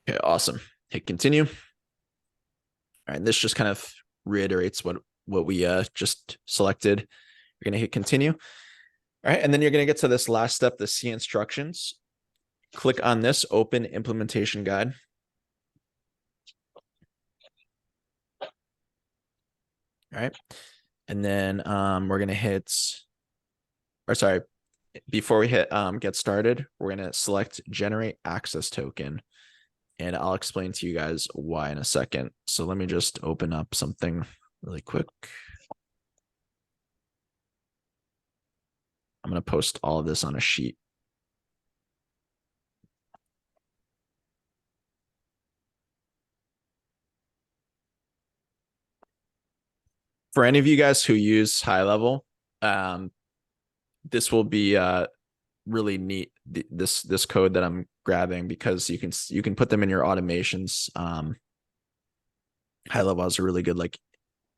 Okay, awesome. Hit continue. All right, and this just kind of reiterates what we just selected. You're gonna hit continue. All right, and then you're gonna get to this last step, the C instructions. Click on this, open implementation guide. All right, and then we're gonna hit, or sorry, before we hit get started, we're gonna select generate access token. And I'll explain to you guys why in a second. So let me just open up something really quick. I'm going to post all of this on a sheet. For any of you guys who use high level, this will be really neat. This code that I'm grabbing, because you can put them in your automations. High level has a really good like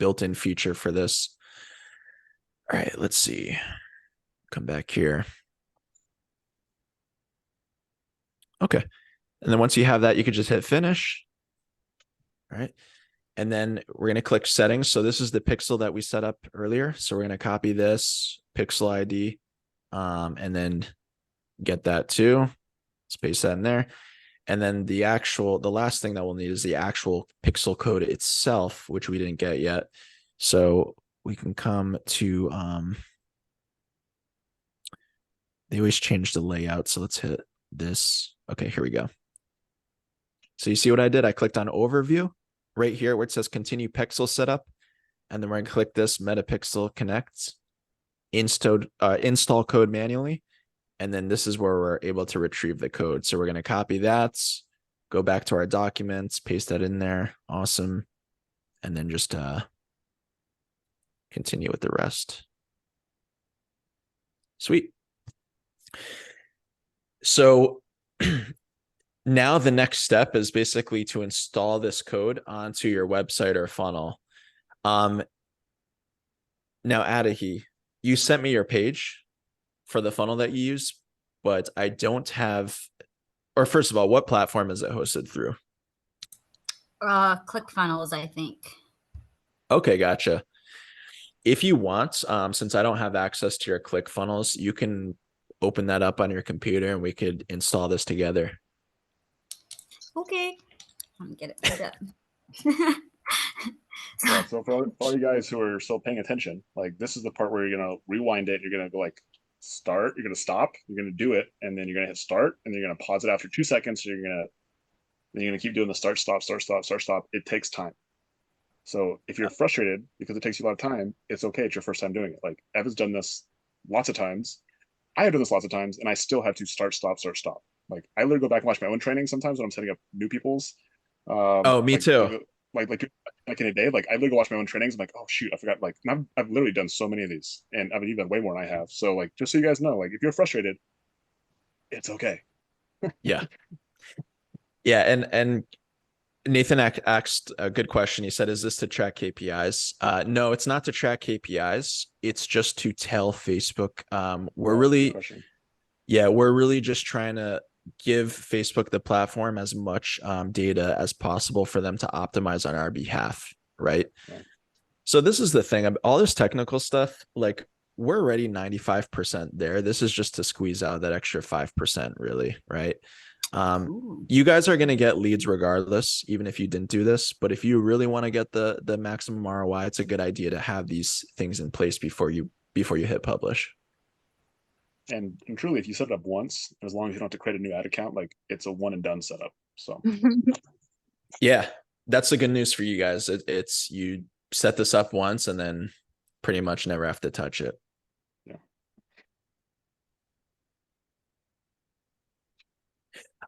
built-in feature for this. All right, let's see. Come back here. Okay. And then once you have that, you could just hit finish. All right. And then we're going to click settings. So this is the pixel that we set up earlier. So we're going to copy this pixel ID and then get that too. Let's paste that in there. And then the last thing that we'll need is the actual pixel code itself, which we didn't get yet. So we can come to, they always change the layout. So let's hit this. Okay, here we go. So you see what I did? I clicked on overview right here where it says continue pixel setup. And then we're gonna click this metapixel connect, install code manually. And then this is where we're able to retrieve the code. So we're going to copy that, go back to our documents, paste that in there. Awesome. And then just continue with the rest. Sweet. So now the next step is basically to install this code onto your website or funnel. Now, Adahi, you sent me your page for the funnel that you use, but I don't have, or first of all, what platform is it hosted through? ClickFunnels, I think. Okay, gotcha. If you want, since I don't have access to your ClickFunnels, you can open that up on your computer and we could install this together. Okay. Let me get it put up. Yeah, so for all you guys who are still paying attention, like this is the part where you're gonna rewind it. You're gonna go like start. You're gonna stop. You're gonna do it, and then you're gonna hit start, and then you're gonna pause it after 2 seconds. So then you're gonna keep doing the start, stop, start, stop, start, stop. It takes time. So if you're frustrated because it takes you a lot of time, it's okay. It's your first time doing it. Like Evan's done this lots of times. I have done this lots of times, and I still have to start, stop, start, stop. Like I literally go back and watch my own training sometimes when I'm setting up new people's. Oh, me too. Like in a day, like I literally go watch my own trainings. I'm like, oh shoot, I forgot. Like, and I've literally done so many of these, and I've even done way more than I have. So like, just so you guys know, like if you're frustrated, it's okay. Yeah. Yeah. And Nathan asked a good question. He said, is this to track KPIs? No, it's not to track KPIs. It's just to tell Facebook. We're really just trying to give Facebook the platform as much data as possible for them to optimize on our behalf, right? Yeah. So this is the thing. All this technical stuff, like we're already 95% there. This is just to squeeze out that extra 5%, really, right? You guys are going to get leads regardless, even if you didn't do this. But if you really want to get the maximum ROI, it's a good idea to have these things in place before you hit publish. And truly, if you set it up once, as long as you don't have to create a new ad account, like it's a one and done setup. So yeah, that's the good news for you guys. It's you set this up once and then pretty much never have to touch it. Yeah.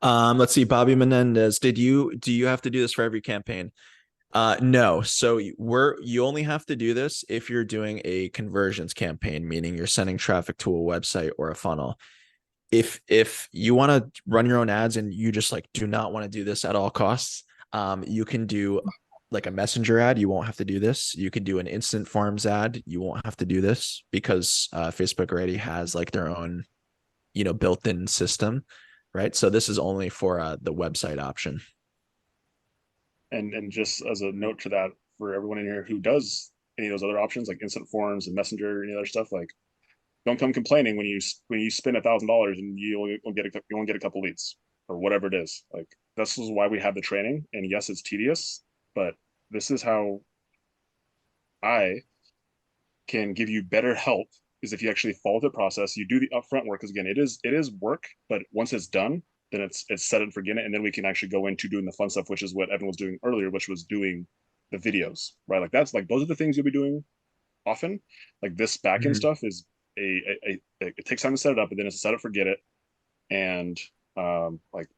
Let's see, Bobby Menendez, do you have to do this for every campaign? No. So you only have to do this if you're doing a conversions campaign, meaning you're sending traffic to a website or a funnel. If you want to run your own ads and you just like do not want to do this at all costs, you can do like a messenger ad. You won't have to do this. You can do an instant forms ad. You won't have to do this because Facebook already has like their own, built-in system, right? So this is only for the website option. and just as a note to that for everyone in here who does any of those other options like instant forms and messenger and other stuff, like don't come complaining when you spend $1,000 and you only get a couple leads or whatever it is. Like this is why we have the training. And yes, it's tedious, but this is how I can give you better help is if you actually follow the process, you do the upfront work. Because again, it is work, but once it's done, then it's set and forget it. And then we can actually go into doing the fun stuff, which is what Evan was doing earlier, which was doing the videos, right? Like that's like, those are the things you'll be doing often. Like this backend stuff is it takes time to set it up, and then it's a set it, forget it. And like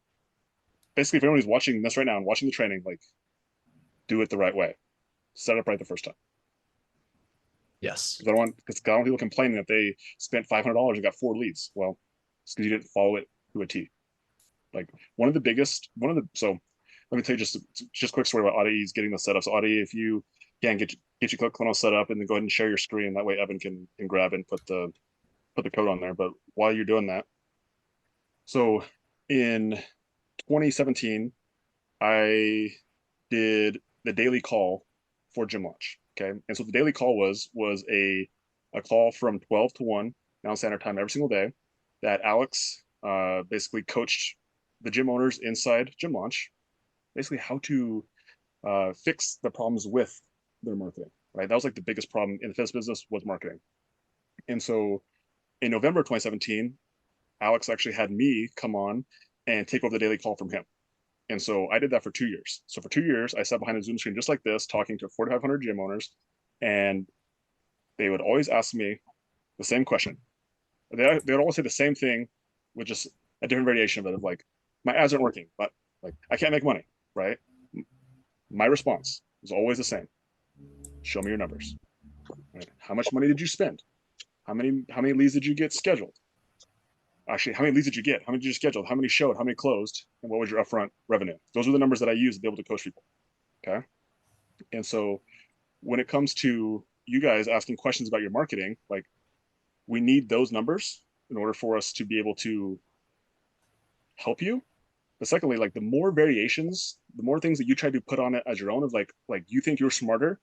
basically if anyone who's watching this right now and watching the training, like do it the right way. Set it up right the first time. Yes. Because I don't want people complaining that they spent $500 and got 4 leads. Well, it's because you didn't follow it to a T. Like so let me tell you just a quick story about Audie's getting the setup. So Audie, if you can get your ClickFunnels set up and then go ahead and share your screen, that way Evan can grab and put the code on there. But while you're doing that, so in 2017, I did the daily call for gym launch. Okay. And so the daily call was a call from 12 to 1 Mountain Standard Time every single day that Alex basically coached the gym owners inside gym launch, basically how to fix the problems with their marketing, right? That was like the biggest problem in the fitness business was marketing. And so in November 2017, Alex actually had me come on and take over the daily call from him. And so I did that for 2 years. So for 2 years, I sat behind a Zoom screen just like this, talking to 4,500 gym owners, and they would always ask me the same question. They would always say the same thing with just a different variation of it, of like, my ads aren't working, but like I can't make money, right? My response is always the same. Show me your numbers. Right? How much money did you spend? How many leads did you get scheduled? Actually, how many leads did you get? How many did you schedule? How many showed? How many closed? And what was your upfront revenue? Those are the numbers that I use to be able to coach people. Okay. And so when it comes to you guys asking questions about your marketing, like we need those numbers in order for us to be able to help you. But secondly, like the more variations, the more things that you try to put on it as your own of like you think you're smarter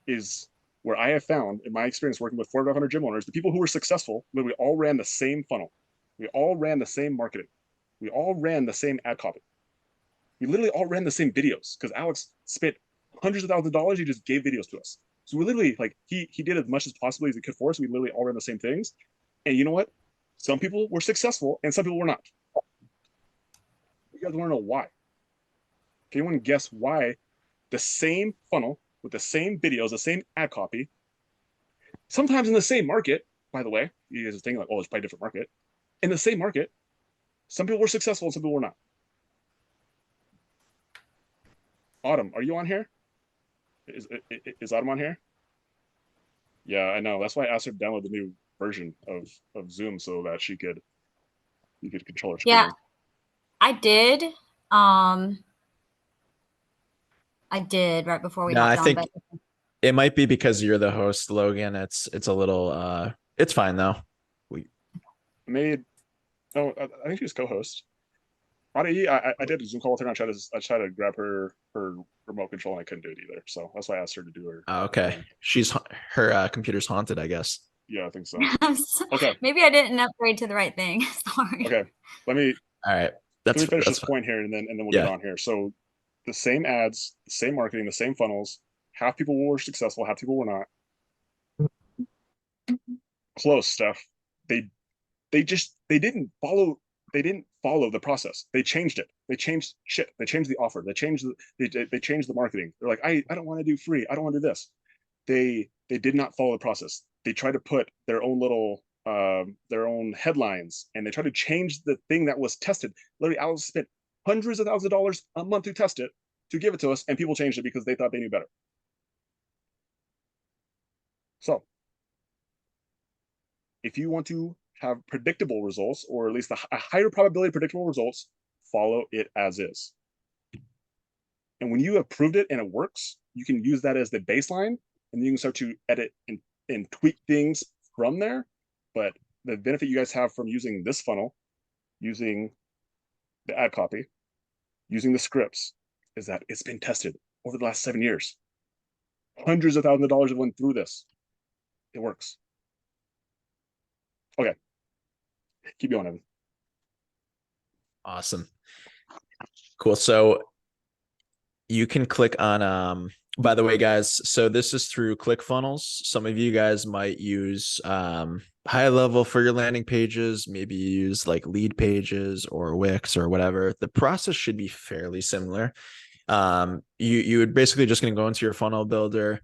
is where I have found in my experience working with 4,500 gym owners, the people who were successful, literally all ran the same funnel. We all ran the same marketing. We all ran the same ad copy. We literally all ran the same videos because Alex spent hundreds of thousands of dollars. He just gave videos to us. So we literally like he did as much as possibly as he could for us. We literally all ran the same things. And you know what? Some people were successful and some people were not. You guys want to know why? Can anyone guess why the same funnel with the same videos, the same ad copy, sometimes in the same market, by the way, you guys are thinking like, oh, it's probably a different market. In the same market, some people were successful and some people were not. Autumn, are you on here? Is Autumn on here? Yeah, I know. That's why I asked her to download the new version of Zoom so that you could control her screen. Yeah, I did. I did right before we No, I hopped on, think but it might be because you're the host, Logan. It's a little it's fine though. I think she was co-host. I did a Zoom call with her and I tried to grab her remote control and I couldn't do it either. So that's why I asked her to do her. Okay. Her computer's haunted, I guess. Yeah, I think so. Okay. Maybe I didn't upgrade to the right thing. Sorry. Okay. All right. Let me finish this point here and then we'll get on here. So the same ads, the same marketing, the same funnels, half people were successful, half people were not. Close, Steph. They didn't follow the process. They changed it. They changed shit. They changed the offer. They changed the marketing. They're like, I don't want to do free. I don't want to do this. They did not follow the process. They tried to put their own little their own headlines and they tried to change the thing that was tested. Literally, Alex spent hundreds of thousands of dollars a month to test it, to give it to us, and people changed it because they thought they knew better. So if you want to have predictable results, or at least a higher probability of predictable results, follow it as is. And when you have proved it and it works, you can use that as the baseline, and you can start to edit and tweak things from there. But the benefit you guys have from using this funnel, using the ad copy, using the scripts, is that it's been tested over the last 7 years. Hundreds of thousands of dollars have went through this. It works. Okay. Keep going, Evan. Awesome. Cool. So you can click on by the way, guys, so this is through ClickFunnels. Some of you guys might use high level for your landing pages, maybe use like lead pages or Wix or whatever. The process should be fairly similar. You would basically just going to go into your funnel builder,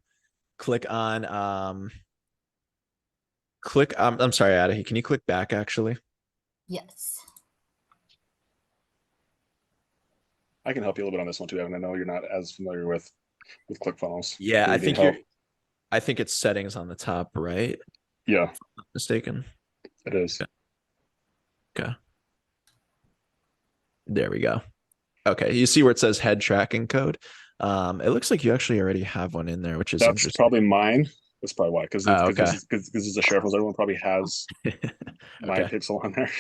click on I'm sorry, Ada, can you click back actually? Yes. I can help you a little bit on this one too, Evan. I know you're not as familiar with ClickFunnels. Yeah, I think help. I think it's settings on the top, right? Yeah. If I'm not mistaken. It is. Okay. There we go. Okay, you see where it says head tracking code. It looks like you actually already have one in there, which is That's interesting. probably mine. That's probably why, because okay. this is a share. Everyone probably has my Okay. pixel on there.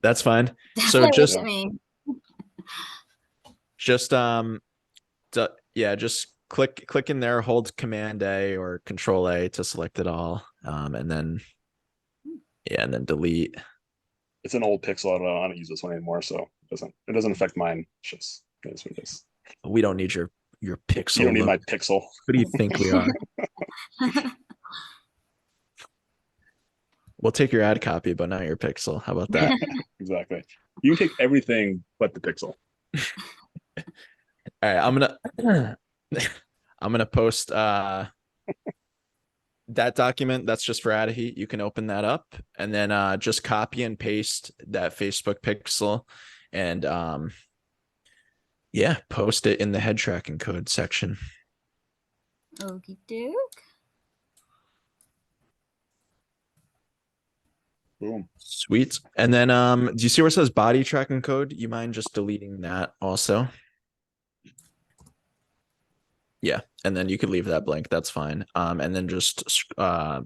That's fine. That's So what just I mean. Just yeah, just click in there, hold Command A or Control A to select it all, and then yeah, and then delete. It's an old pixel. I don't use this one anymore, so it doesn't affect mine. It's just it is what it is. We don't need your pixel. You don't need look. my pixel. Who do you think we are? We'll take your ad copy, but not your pixel. How about that? Exactly. You can take everything but the pixel. All right, I'm gonna post that document. That's just for Adahi. You can open that up and then just copy and paste that Facebook pixel and yeah, post it in the head tracking code section. Okie doke. Boom. Sweet. And then do you see where it says body tracking code? You mind just deleting that also? Yeah, and then you could leave that blank. That's fine. And then just yeah,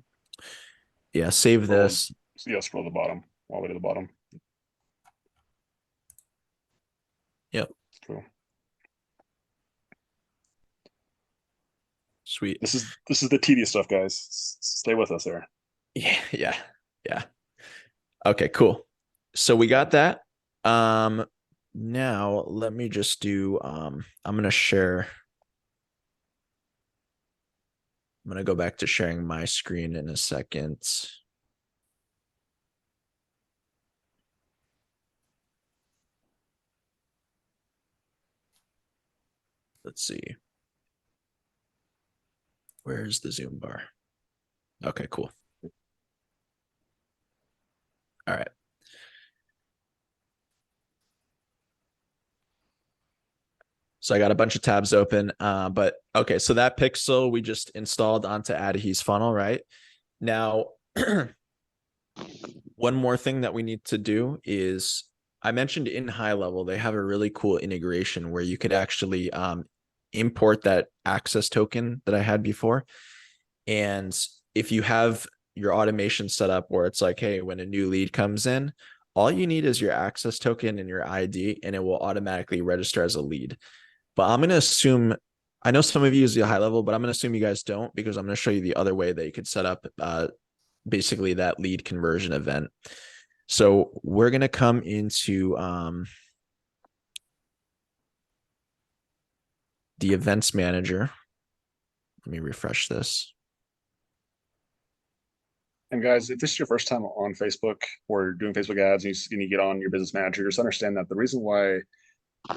save this. Yeah, scroll to the bottom, all the way to the bottom. Yep. Cool. Sweet. This is the tedious stuff, guys. Stay with us there. Yeah. Okay, cool. So we got that. Now let me just do I'm gonna share. I'm gonna go back to sharing my screen in a second. Let's see. Where's the Zoom bar? Okay, cool. All right. So I got a bunch of tabs open, but okay, so that pixel we just installed onto Adahi's funnel, right? Now, one more thing that we need to do is, I mentioned in high level, they have a really cool integration where you could actually import that access token that I had before. And if you have your automation set up where it's like, hey, when a new lead comes in, all you need is your access token and your ID, and it will automatically register as a lead. But I'm going to assume, I know some of you use the high level, but I'm going to assume you guys don't, because I'm going to show you the other way that you could set up basically that lead conversion event. So we're going to come into the events manager. Let me refresh this. And guys, if this is your first time on Facebook or doing Facebook ads and you get on your business manager, just understand that the reason why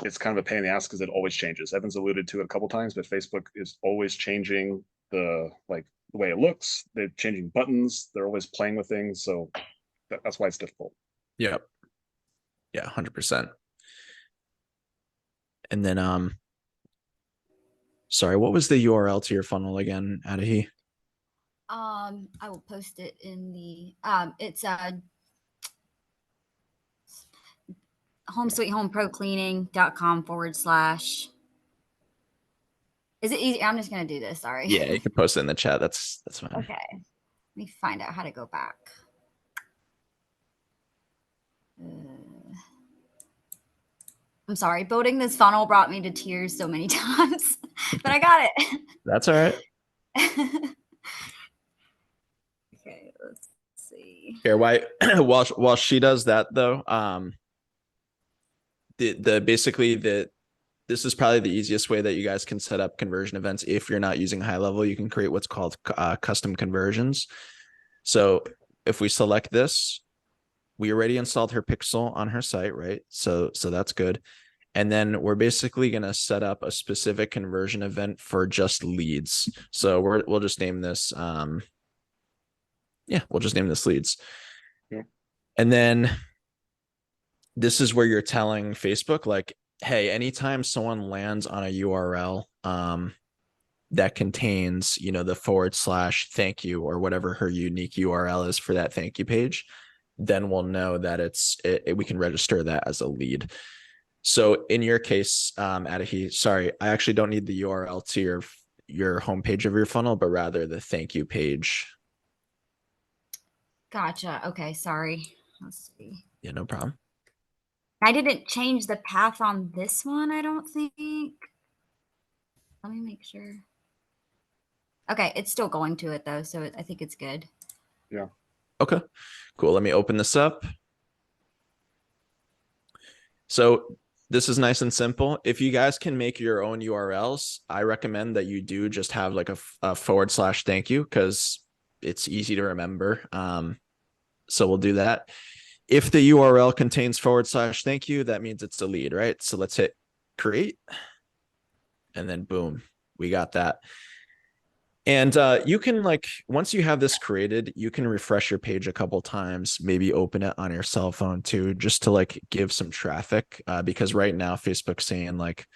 it's kind of a pain in the ass because it always changes. Evan's alluded to it a couple times, but Facebook is always changing the way it looks. They're changing buttons. They're always playing with things. So that's why it's difficult. Yep. Yeah, 100%. And then sorry, what was the URL to your funnel again, Adahi? I will post it in the it's homesweethomeprocleaning.com/. Is it easy? I'm just gonna do this. Sorry. Yeah, you can post it in the chat. That's fine. Okay. Let me find out how to go back. I'm sorry. Building this funnel brought me to tears so many times, but I got it. That's all right. Okay, let's see. Here, while she does that though, this is probably the easiest way that you guys can set up conversion events. If you're not using high level, you can create what's called custom conversions. So if we select this, we already installed her pixel on her site, right? So that's good. And then we're basically going to set up a specific conversion event for just leads. So we'll just name this, yeah, we'll just name this leads. Yeah. And then this is where you're telling Facebook, like, hey, anytime someone lands on a URL that contains, the /thank you or whatever her unique URL is for that thank you page, then we'll know that we can register that as a lead. So in your case, Adahi, sorry, I actually don't need the URL to your homepage of your funnel, but rather the thank you page. Gotcha. Okay, sorry. Let's see. Yeah, no problem. I didn't change the path on this one, I don't think. Let me make sure. Okay, it's still going to it though, so I think it's good. Yeah. Okay, cool. Let me open this up. So this is nice and simple. If you guys can make your own URLs, I recommend that you do just have like a / thank you, because it's easy to remember. So we'll do that. If the URL contains / thank you, that means it's a lead, right? So let's hit create. And then boom, we got that. And you can, like, once you have this created, you can refresh your page a couple times, maybe open it on your cell phone too, just to like give some traffic. Because right now Facebook's saying like,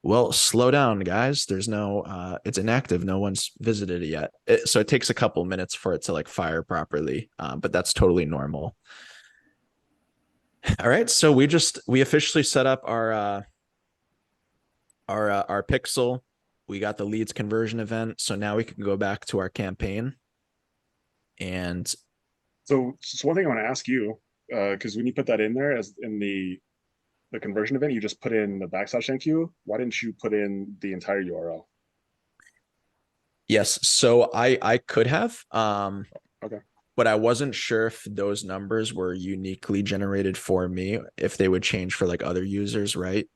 well, slow down, guys. There's no, it's inactive. No one's visited it yet. So it takes a couple minutes for it to like fire properly, but that's totally normal. All right, so we officially set up our pixel. We got the leads conversion event. So now we can go back to our campaign. And So one thing I want to ask you, because when you put that in there as in the conversion event, you just put in the / thank you. Why didn't you put in the entire URL? yes, so I could have, Okay. but I wasn't sure if those numbers were uniquely generated for me, if they would change for like other users, right?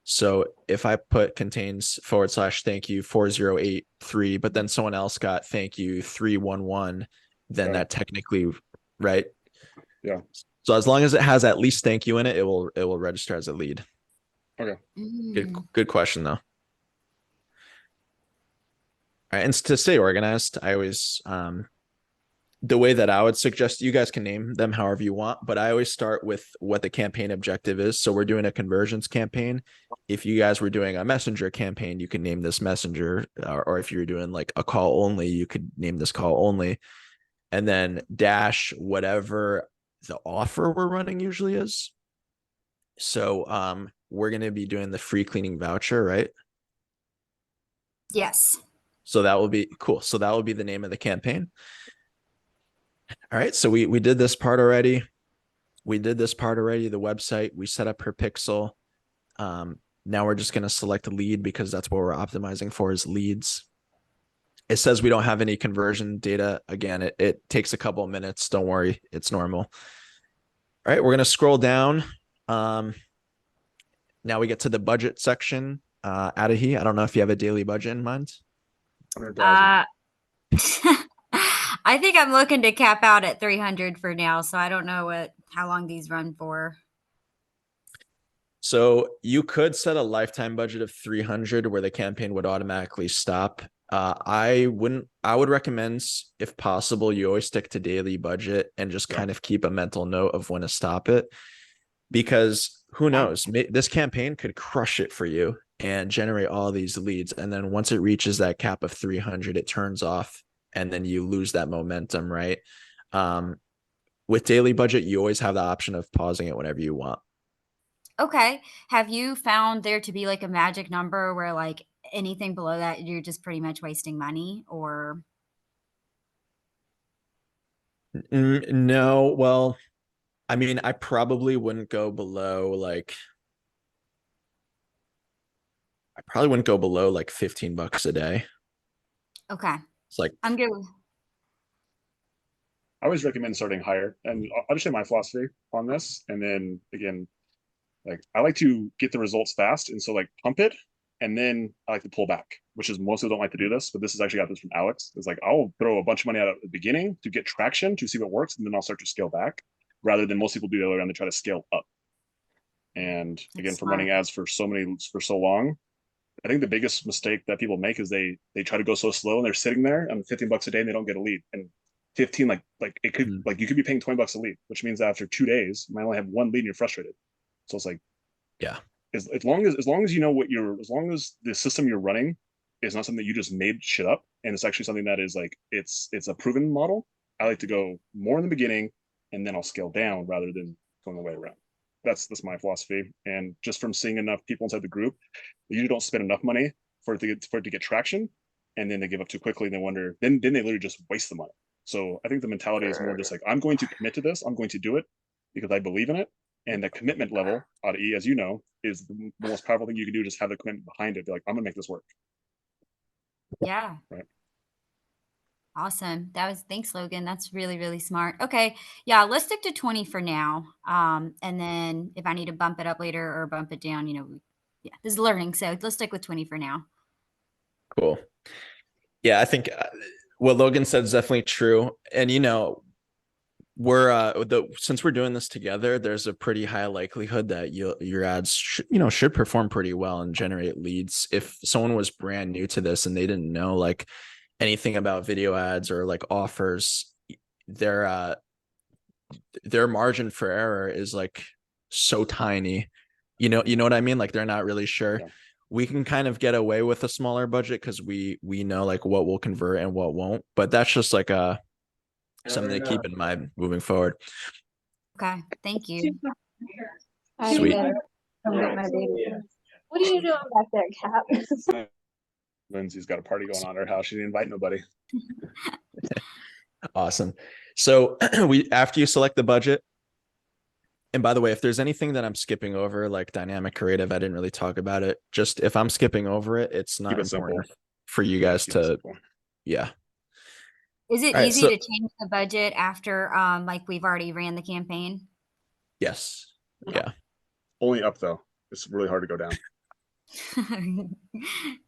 So if I put contains / thank you 4083, but then someone else got thank you 311, then Got it. that technically, right? Yeah. So as long as it has at least thank you in it, it will register as a lead. Okay. Good question though. All right, and to stay organized, I always the way that I would suggest, you guys can name them however you want, but I always start with what the campaign objective is. So we're doing a conversions campaign. If you guys were doing a messenger campaign, you can name this messenger, or if you're doing like a call only, you could name this call only, and then dash whatever the offer we're running usually is. So we're going to be doing the free cleaning voucher, right? Yes. So that will be cool. So that will be the name of the campaign. All right, so we did this part already. The website, we set up her pixel. Now we're just going to select a lead because that's what we're optimizing for, is leads. It says we don't have any conversion data. Again, it takes a couple of minutes. Don't worry, it's normal. All right, we're going to scroll down. Now we get to the budget section. Adahi, I don't know if you have a daily budget in mind. 100,000. I think I'm looking to cap out at 300 for now, so I don't know how long these run for. So you could set a lifetime budget of 300 where the campaign would automatically stop. I would recommend, if possible, you always stick to daily budget and just kind of keep a mental note of when to stop it, because who knows, this campaign could crush it for you and generate all these leads. And then once it reaches that cap of 300, it turns off and then you lose that momentum, right? With daily budget, you always have the option of pausing it whenever you want. Okay. Have you found there to be like a magic number where like anything below that, you're just pretty much wasting money, or? No, well, I mean, I probably wouldn't go below like, $15 a day. Okay. It's like, I'm good. I always recommend starting higher, and I'll just say my philosophy on this. And then again, like I like to get the results fast, and so like pump it, and then I like to pull back, which is most people don't like to do this, but this is actually got this from Alex. It's like I'll throw a bunch of money out at the beginning to get traction to see what works, and then I'll start to scale back, rather than most people do the other way around. They try to scale up. And again, That's from running smart. ads for so long, I think the biggest mistake that people make is they try to go so slow and they're sitting there on $15 a day and they don't get a lead. And 15, like it could like you could be paying $20 a lead, which means that after 2 days you might only have one lead and you're frustrated. So it's like, yeah, as long as you know what as long as the system you're running is not something that you just made shit up, and it's actually something that is like it's a proven model. I like to go more in the beginning and then I'll scale down rather than going the way around. That's my philosophy. And just from seeing enough people inside the group, they usually don't spend enough money for it to get traction, and then they give up too quickly and they wonder, then they literally just waste the money. So I think the mentality is more just like, I'm going to commit to this, I'm going to do it because I believe in it, And the commitment level out of E, as you know, is the most powerful thing you can do. Just have the commitment behind it. Be like, I'm gonna make this work. Yeah. Right. Awesome. Thanks, Logan. That's really, really smart. Okay. Yeah, let's stick to 20 for now. And then if I need to bump it up later or bump it down, yeah, this is learning. So let's stick with 20 for now. Cool. Yeah, I think what Logan said is definitely true. And since we're doing this together, there's a pretty high likelihood that your ads should perform pretty well and generate leads. If someone was brand new to this and they didn't know like anything about video ads or like offers, their margin for error is like so tiny. You know what I mean? Like they're not really sure. Yeah. We can kind of get away with a smaller budget because we know like what will convert and what won't. But that's just like something to keep in mind moving forward. Okay. Thank you. Sweet. Come get my baby. What are you doing back there, Cap? Lindsay's got a party going on at her house. She didn't invite nobody. Awesome. So after you select the budget, and by the way, if there's anything that I'm skipping over, like dynamic creative, I didn't really talk about it. Just if I'm skipping over it, it's not important for you guys to, yeah. Is it All right, easy to change the budget after like we've already ran the campaign? Yes. Yeah. Only up though. It's really hard to go down.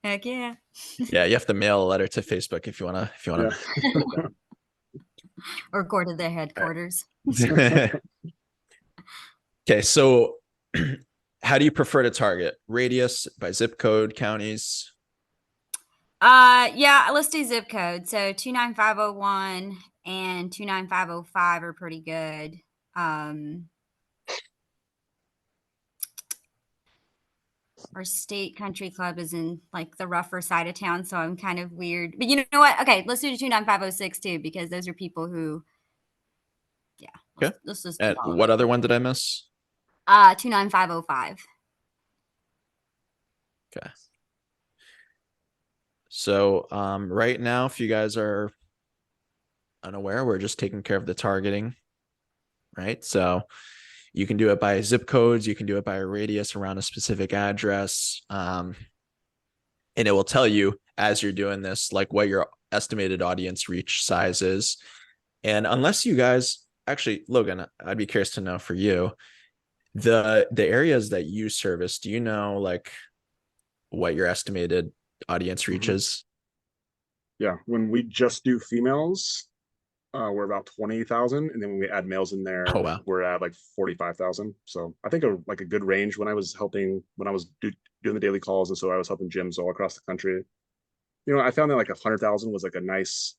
Heck yeah. Yeah, you have to mail a letter to Facebook if you wanna. Yeah. Or go to their headquarters. Okay, so how do you prefer to target? Radius, by zip code, counties? Yeah, let's do zip code. So 29501 and 29505 are pretty good. Our state country club is in like the rougher side of town, so I'm kind of weird. But you know what? Okay, let's do 29506 too, because those are people who, yeah. Okay. Let's just And what other one did I miss? 29505. Okay. So right now, if you guys are unaware, we're just taking care of the targeting, right? So you can do it by zip codes, you can do it by a radius around a specific address. And it will tell you as you're doing this, like what your estimated audience reach size is. And unless you guys, actually, Logan, I'd be curious to know for you, the areas that you service, do you know like what your estimated audience reach is? Yeah, when we just do females, we're about 20,000, and then when we add males in there, Oh, wow. we're at like 45,000. So I think a good range when I was doing the daily calls, and so I was helping gyms all across the country. I found that like 100,000 was a nice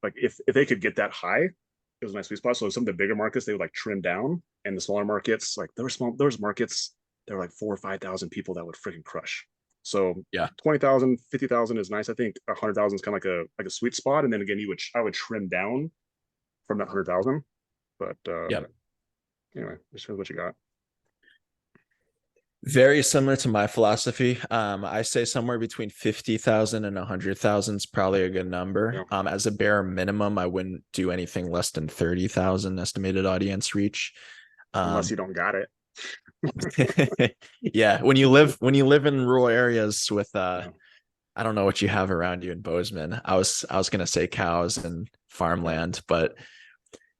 like if they could get that high, it was a nice sweet spot. So some of the bigger markets they would like trim down, and the smaller markets like there was markets there were like 4,000 or 5,000 people that would freaking crush. So Yeah, 20,000, 50,000 is nice. I think 100,000 is kind of like a sweet spot. And then again, I would trim down from that 100,000. But yeah. Anyway, just what you got. Very similar to my philosophy. I say somewhere between 50,000 and 100,000 is probably a good number. Yeah. As a bare minimum, I wouldn't do anything less than 30,000 estimated audience reach. Unless you don't got it. Yeah, when you live in rural areas with I don't know what you have around you in Bozeman. I was gonna say cows and farmland, but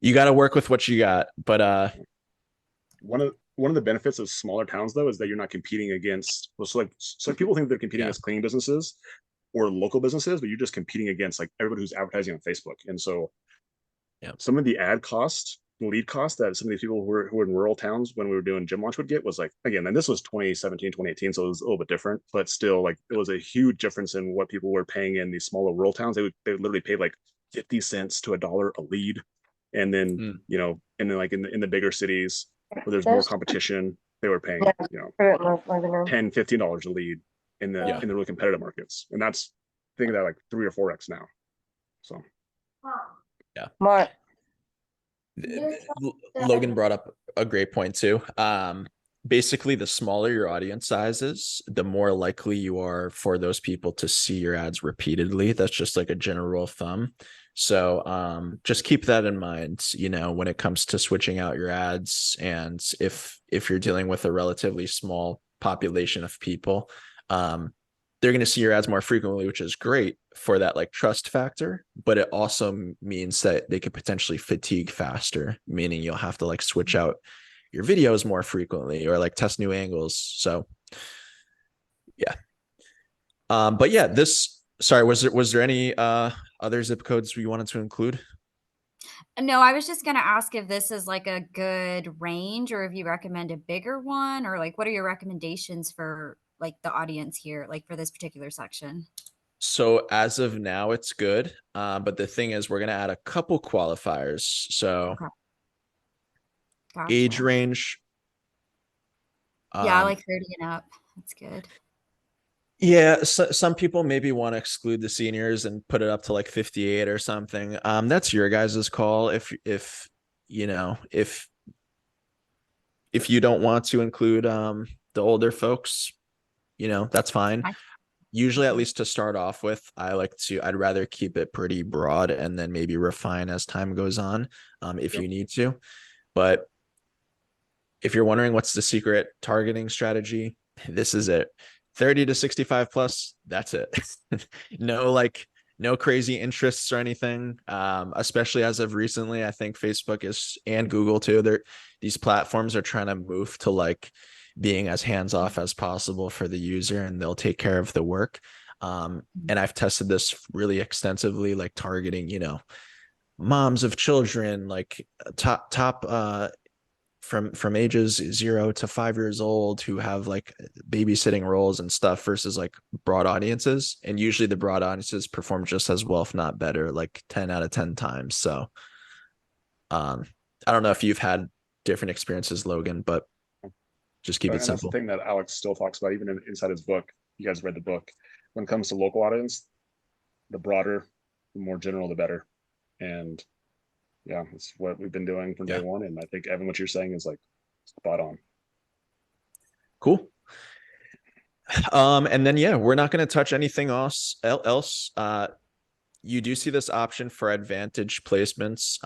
you got to work with what you got. But one of the benefits of smaller towns though is that you're not competing against so people think they're competing against cleaning businesses or local businesses, but you're just competing against like everybody who's advertising on Facebook. And so some of the lead cost that some of these people who were in rural towns when we were doing gym launch would get was like, again, and this was 2017, 2018, so it was a little bit different, but still like it was a huge difference in what people were paying in these smaller rural towns. They would literally pay like 50 cents to $1 a lead. And then, and then like in the bigger cities where there's more competition, they were paying, $10, $15 a lead in the really competitive markets. And that's thinking that like 3 or 4x now. So Logan brought up a great point too. basically the smaller your audience size is, the more likely you are for those people to see your ads repeatedly. That's just like a general rule of thumb. So just keep that in mind, you know, when it comes to switching out your ads. And if you're dealing with a relatively small population of people, they're going to see your ads more frequently, which is great for that like trust factor, but it also means that they could potentially fatigue faster, meaning you'll have to like switch out your videos more frequently or like test new angles. So yeah. But yeah, sorry, was there any other zip codes we wanted to include? No, I was just going to ask if this is like a good range or if you recommend a bigger one, or like what are your recommendations for like the audience here, like for this particular section? So as of now, it's good. But the thing is, we're going to add a couple qualifiers. So Okay. age Gotcha. range. Yeah, I like 30 and up. That's good. Yeah, so, some people maybe want to exclude the seniors and put it up to like 58 or something. That's your guys' call. If you know, if you don't want to include the older folks, you know, that's fine. Usually, at least to start off with, I'd rather keep it pretty broad and then maybe refine as time goes on, if you need to. But if you're wondering what's the secret targeting strategy, this is it. 30 to 65 plus, that's it. No crazy interests or anything. Especially as of recently, I think Facebook is, and Google too, these platforms are trying to move to like being as hands-off as possible for the user, and they'll take care of the work. And I've tested this really extensively, like targeting, you know, moms of children, like top from ages 0 to 5 years old who have like babysitting roles and stuff versus like broad audiences. And usually the broad audiences perform just as well, if not better, like 10 out of 10 times. So I don't know if you've had different experiences, Logan, but just keep it And that's the simple. thing that Alex still talks about, even inside his book. You guys read the book. When it comes to local audience, the broader, the more general, the better. And yeah, it's what we've been doing from day one. And I think, Evan, what you're saying is like spot on. Cool. And then, yeah, we're not going to touch anything else. You do see this option for advantage placements,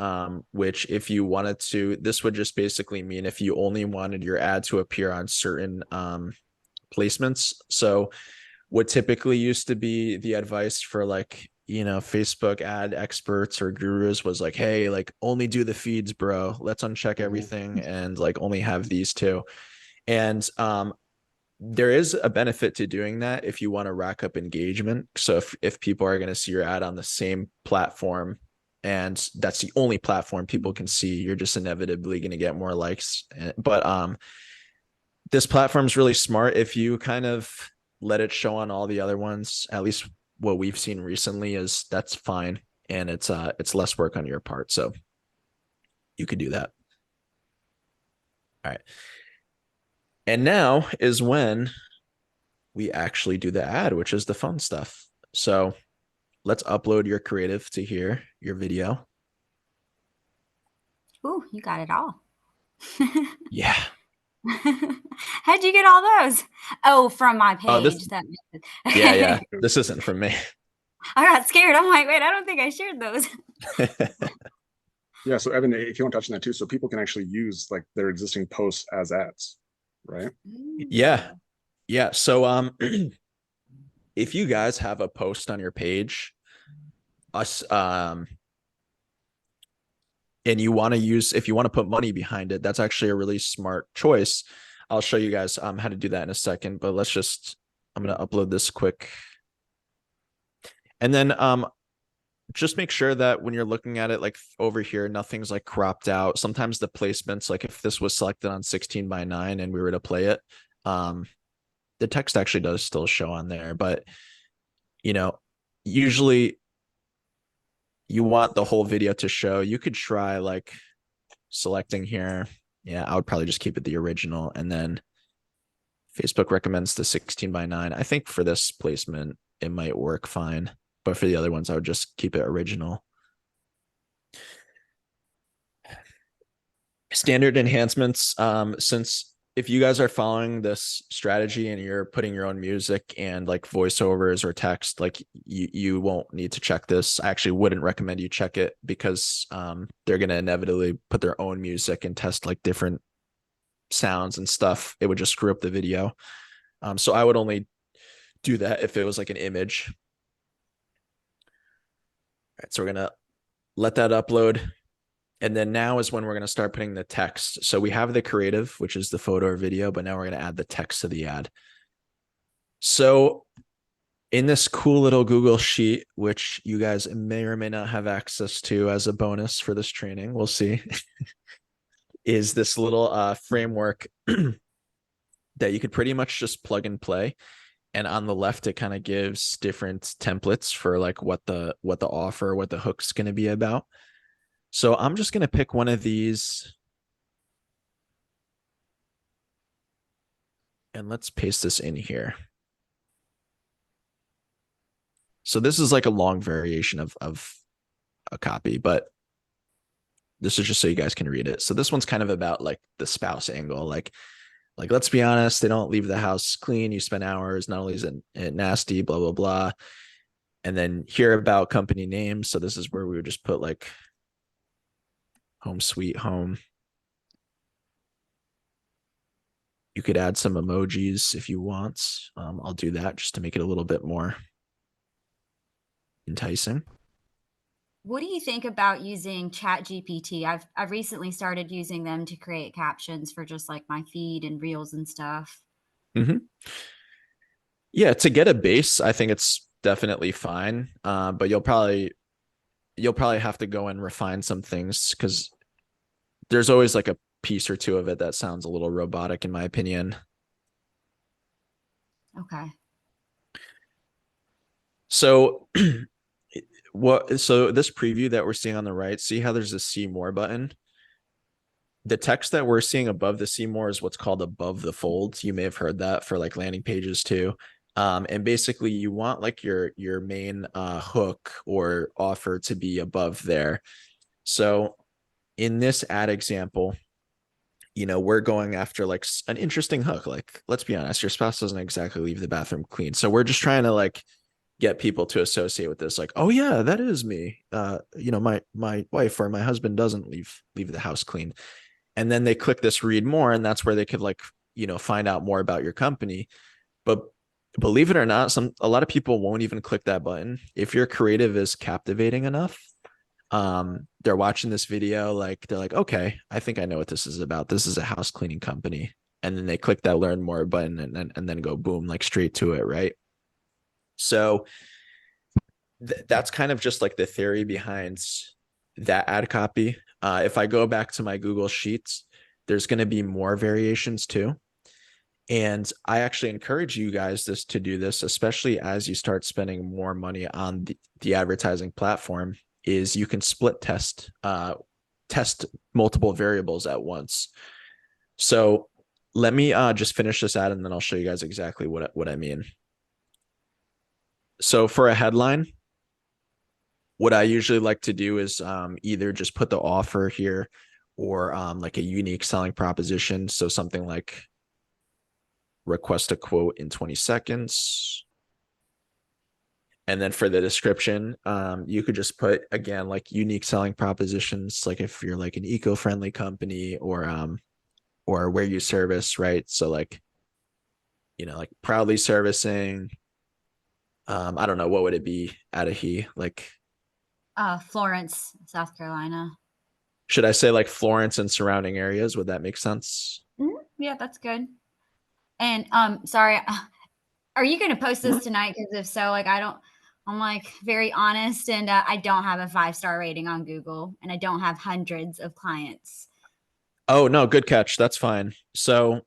which if you wanted to, this would just basically mean if you only wanted your ad to appear on certain placements. So what typically used to be the advice for like, you know, Facebook ad experts or gurus was like, hey, like only do the feeds, bro. Let's uncheck everything and like only have these two. And there is a benefit to doing that if you want to rack up engagement. So if people are going to see your ad on the same platform and that's the only platform people can see, you're just inevitably going to get more likes. But this platform is really smart. If you kind of let it show on all the other ones, at least what we've seen recently, is that's fine. And it's less work on your part. So you could do that. All right. And now is when we actually do the ad, which is the fun stuff. So let's upload your creative to here, your video. Ooh, you got it all. Yeah. How'd you get all those? Oh, from my page. Oh, yeah. This isn't from me. I got scared. I'm like, wait, I don't think I shared those. Yeah. So Evan, if you want to touch on that too, so people can actually use like their existing posts as ads, right? Yeah. So if you guys have a post on your page, and you want to use, if you want to put money behind it, that's actually a really smart choice. I'll show you guys how to do that in a second, but I'm going to upload this quick. And then just make sure that when you're looking at it, like over here, nothing's like cropped out. Sometimes the placements, like if this was selected on 16:9 and we were to play it, the text actually does still show on there, but you know, usually you want the whole video to show. You could try like selecting here. Yeah, I would probably just keep it the original. And then Facebook recommends the 16:9. I think for this placement, it might work fine. But for the other ones, I would just keep it original. Standard enhancements. Since if you guys are following this strategy and you're putting your own music and like voiceovers or text, like you won't need to check this. I actually wouldn't recommend you check it because they're going to inevitably put their own music and test like different sounds and stuff. It would just screw up the video. So I would only do that if it was like an image. All right, so we're going to let that upload. And then now is when we're going to start putting the text. So we have the creative, which is the photo or video, but now we're going to add the text to the ad. So in this cool little Google sheet, which you guys may or may not have access to as a bonus for this training, we'll see, is this little framework that you could pretty much just plug and play. And on the left, it kind of gives different templates for like what the offer, what the hook's going to be about. So I'm just going to pick one of these. And let's paste this in here. So this is like a long variation of a copy, but this is just so you guys can read it. So this one's kind of about like the spouse angle. Like let's be honest, they don't leave the house clean. You spend hours, not only is it nasty, blah, blah, blah. And then here about company names. So this is where we would just put like home sweet home. You could add some emojis if you want. I'll do that just to make it a little bit more enticing. What do you think about using ChatGPT? I've recently started using them to create captions for just like my feed and reels and stuff. Mm-hmm. Yeah, to get a base, I think it's definitely fine. But you'll probably have to go and refine some things because there's always like a piece or two of it that sounds a little robotic, in my opinion. Okay. So so this preview that we're seeing on the right, see how there's a see more button? The text that we're seeing above the see more is what's called above the fold. You may have heard that for like landing pages too. And basically you want like your main hook or offer to be above there. So in this ad example, we're going after like an interesting hook. Like, let's be honest, your spouse doesn't exactly leave the bathroom clean. So we're just trying to like get people to associate with this. Like, oh yeah, that is me. My wife or my husband doesn't leave the house clean. And then they click this read more, and that's where they could like, find out more about your company. But believe it or not, a lot of people won't even click that button. If your creative is captivating enough, they're watching this video, like they're like, okay, I think I know what this is about. This is a house cleaning company. And then they click that learn more button and then go boom, like straight to it, right? So that's kind of just like the theory behind that ad copy. If I go back to my Google Sheets, there's going to be more variations too. And I actually encourage you guys to do this, especially as you start spending more money on the advertising platform, is you can split test multiple variables at once. So let me just finish this ad and then I'll show you guys exactly what I mean. So for a headline, what I usually like to do is either just put the offer here or like a unique selling proposition. So something like request a quote in 20 seconds. And then for the description, you could just put, again, like unique selling propositions, like if you're like an eco-friendly company or where you service, right? So like, like proudly servicing, I don't know, what would it be out of he? Like Florence, South Carolina. Should I say like Florence and surrounding areas? Would that make sense? Yeah, that's good. And sorry, are you going to post this tonight? Because if so, like I'm like very honest, and I don't have a 5-star rating on Google, and I don't have hundreds of clients. Oh no, good catch. That's fine. So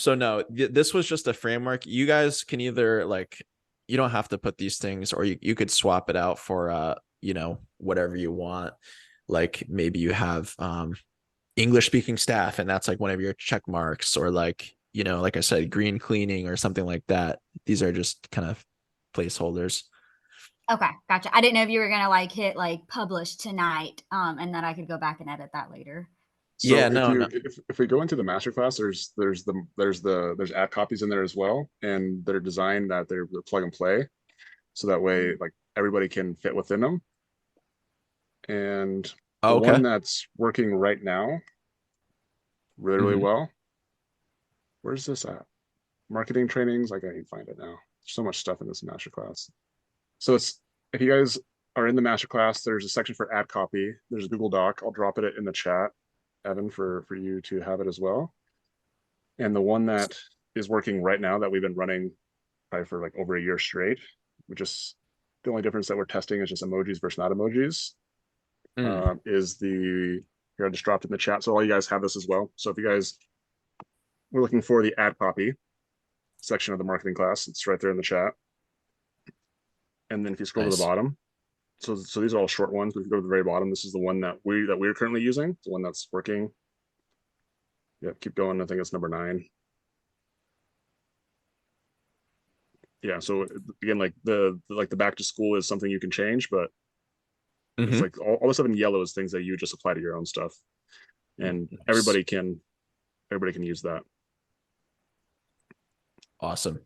no, this was just a framework. You guys can either like, you don't have to put these things, or you could swap it out for whatever you want. Like maybe you have English speaking staff and that's like one of your check marks, or like, like I said, green cleaning or something like that. These are just kind of placeholders. Okay, gotcha. I didn't know if you were gonna like hit like publish tonight, and then I could go back and edit that later. So Yeah, if no, you no. if we go into the masterclass, there's ad copies in there as well, and they're designed that they're plug and play, so that way like everybody can fit within them. And the Oh, one okay. that's working right now really Mhm. well. Where's this at? Marketing trainings. I can't even find it now. There's so much stuff in this masterclass. So it's if you guys are in the masterclass, there's a section for ad copy. There's a Google Doc. I'll drop it in the chat, Evan, for you to have it as well. And the one that is working right now that we've been running probably for like over a year straight, which is the only difference that we're testing is just emojis versus not emojis, Mm. is the here I just dropped in the chat. So all you guys have this as well. So if you guys were looking for the ad copy section of the marketing class, it's right there in the chat. And then if you scroll to the Nice. bottom, so these are all short ones, but if you go to the very bottom, this is the one that we're currently using, the one that's working. Yeah, keep going. I think it's number 9. Yeah, so again, like the back to school is something you can change, but it's Mhm. like all the stuff in yellow is things that you just apply to your own stuff, and Nice. everybody can use that. Awesome.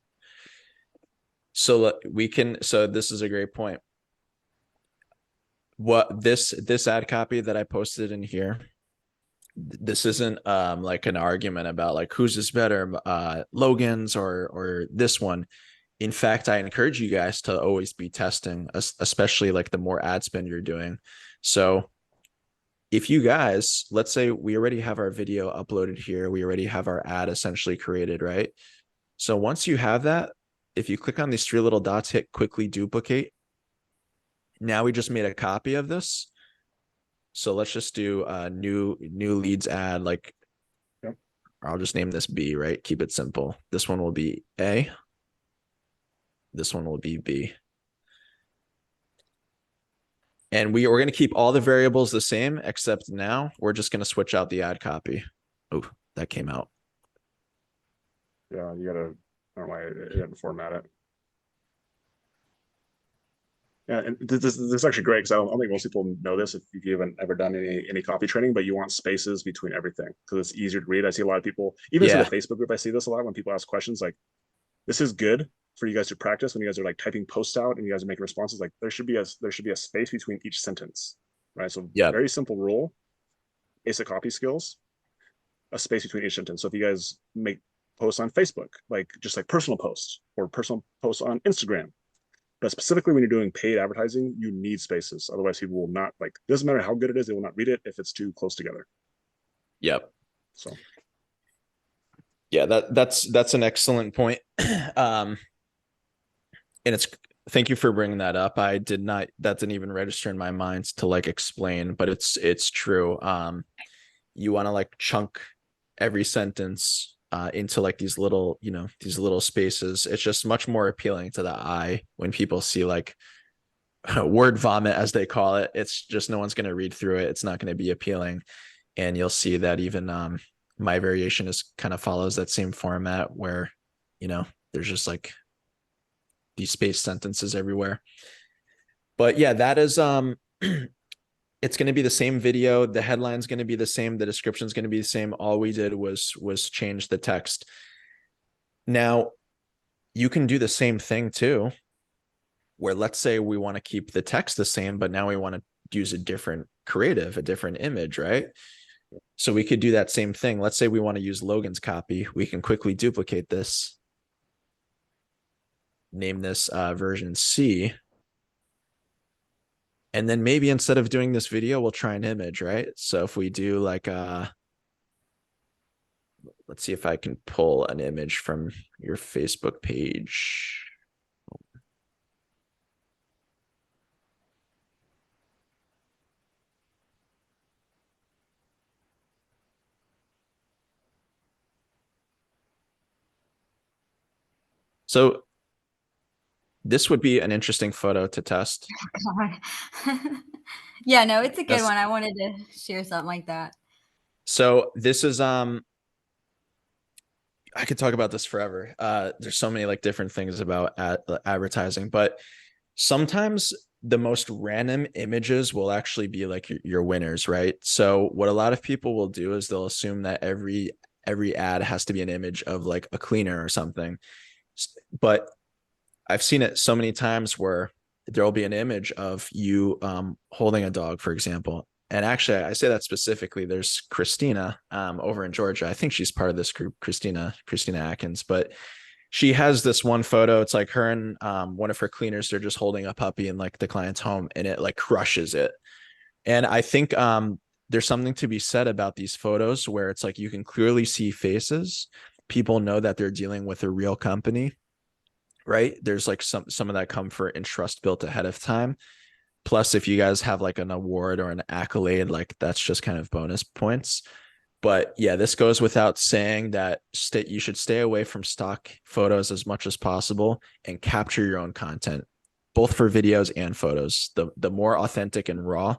So we can, so this is a great point. What this ad copy that I posted in here, this isn't like an argument about like whose is better, Logan's or this one. In fact, I encourage you guys to always be testing, especially like the more ad spend you're doing. So if you guys, let's say we already have our video uploaded here, we already have our ad essentially created, right? So once you have that, if you click on these 3 little dots, hit quickly duplicate. Now we just made a copy of this. So let's just do a new leads ad. Like, Yep. I'll just name this B, right? Keep it simple. This one will be A. This one will be B. And we're going to keep all the variables the same, except now we're just going to switch out the ad copy. Oh, that came out. Yeah, you gotta, I don't know why it didn't format it. Yeah, and this is actually great because I don't think most people know this if you haven't ever done any copy training, but you want spaces between everything because it's easier to read. I see a lot of people, even in the Facebook group, I see this a lot when people ask questions like, this is good for you guys to practice when you guys are like typing posts out and you guys are making responses. Like there should be a space between each sentence, right? So Yeah. very simple rule, basic copy skills, a space between each sentence. So if you guys make posts on Facebook, like just like personal posts or personal posts on Instagram, but specifically when you're doing paid advertising, you need spaces. Otherwise, people will not like. Doesn't matter how good it is, they will not read it if it's too close together. Yep. So. Yeah, that's an excellent point. And it's thank you for bringing that up. That didn't even register in my mind to like explain, but it's true. You want to like chunk every sentence into like these little spaces. It's just much more appealing to the eye when people see like word vomit, as they call it. It's just no one's going to read through it. It's not going to be appealing. And you'll see that even my variation is kind of follows that same format where, there's just like these space sentences everywhere. But yeah, that is it's going to be the same video. The headline's going to be the same. The description's going to be the same. All we did was change the text. Now, you can do the same thing too, where let's say we want to keep the text the same, but now we want to use a different creative, a different image, right? So we could do that same thing. Let's say we want to use Logan's copy. We can quickly duplicate this. Name this version C. And then maybe instead of doing this video, we'll try an image, right? So if we do like let's see if I can pull an image from your Facebook page. So this would be an interesting photo to test. Yeah, no, it's a good one. I wanted to share something like that. So this is I could talk about this forever. There's so many like different things about advertising, but sometimes the most random images will actually be like your winners, right? So what a lot of people will do is they'll assume that every ad has to be an image of like a cleaner or something. But I've seen it so many times where there'll be an image of you holding a dog, for example. And actually, I say that specifically. There's Christina over in Georgia. I think she's part of this group, Christina Atkins. But she has this one photo. It's like her and one of her cleaners. They're just holding a puppy in like the client's home, and it like crushes it. And I think there's something to be said about these photos where it's like you can clearly see faces. People know that they're dealing with a real company, right? There's like some of that comfort and trust built ahead of time. Plus, if you guys have like an award or an accolade, like that's just kind of bonus points. But yeah, this goes without saying that you should stay away from stock photos as much as possible and capture your own content, both for videos and photos. The more authentic and raw,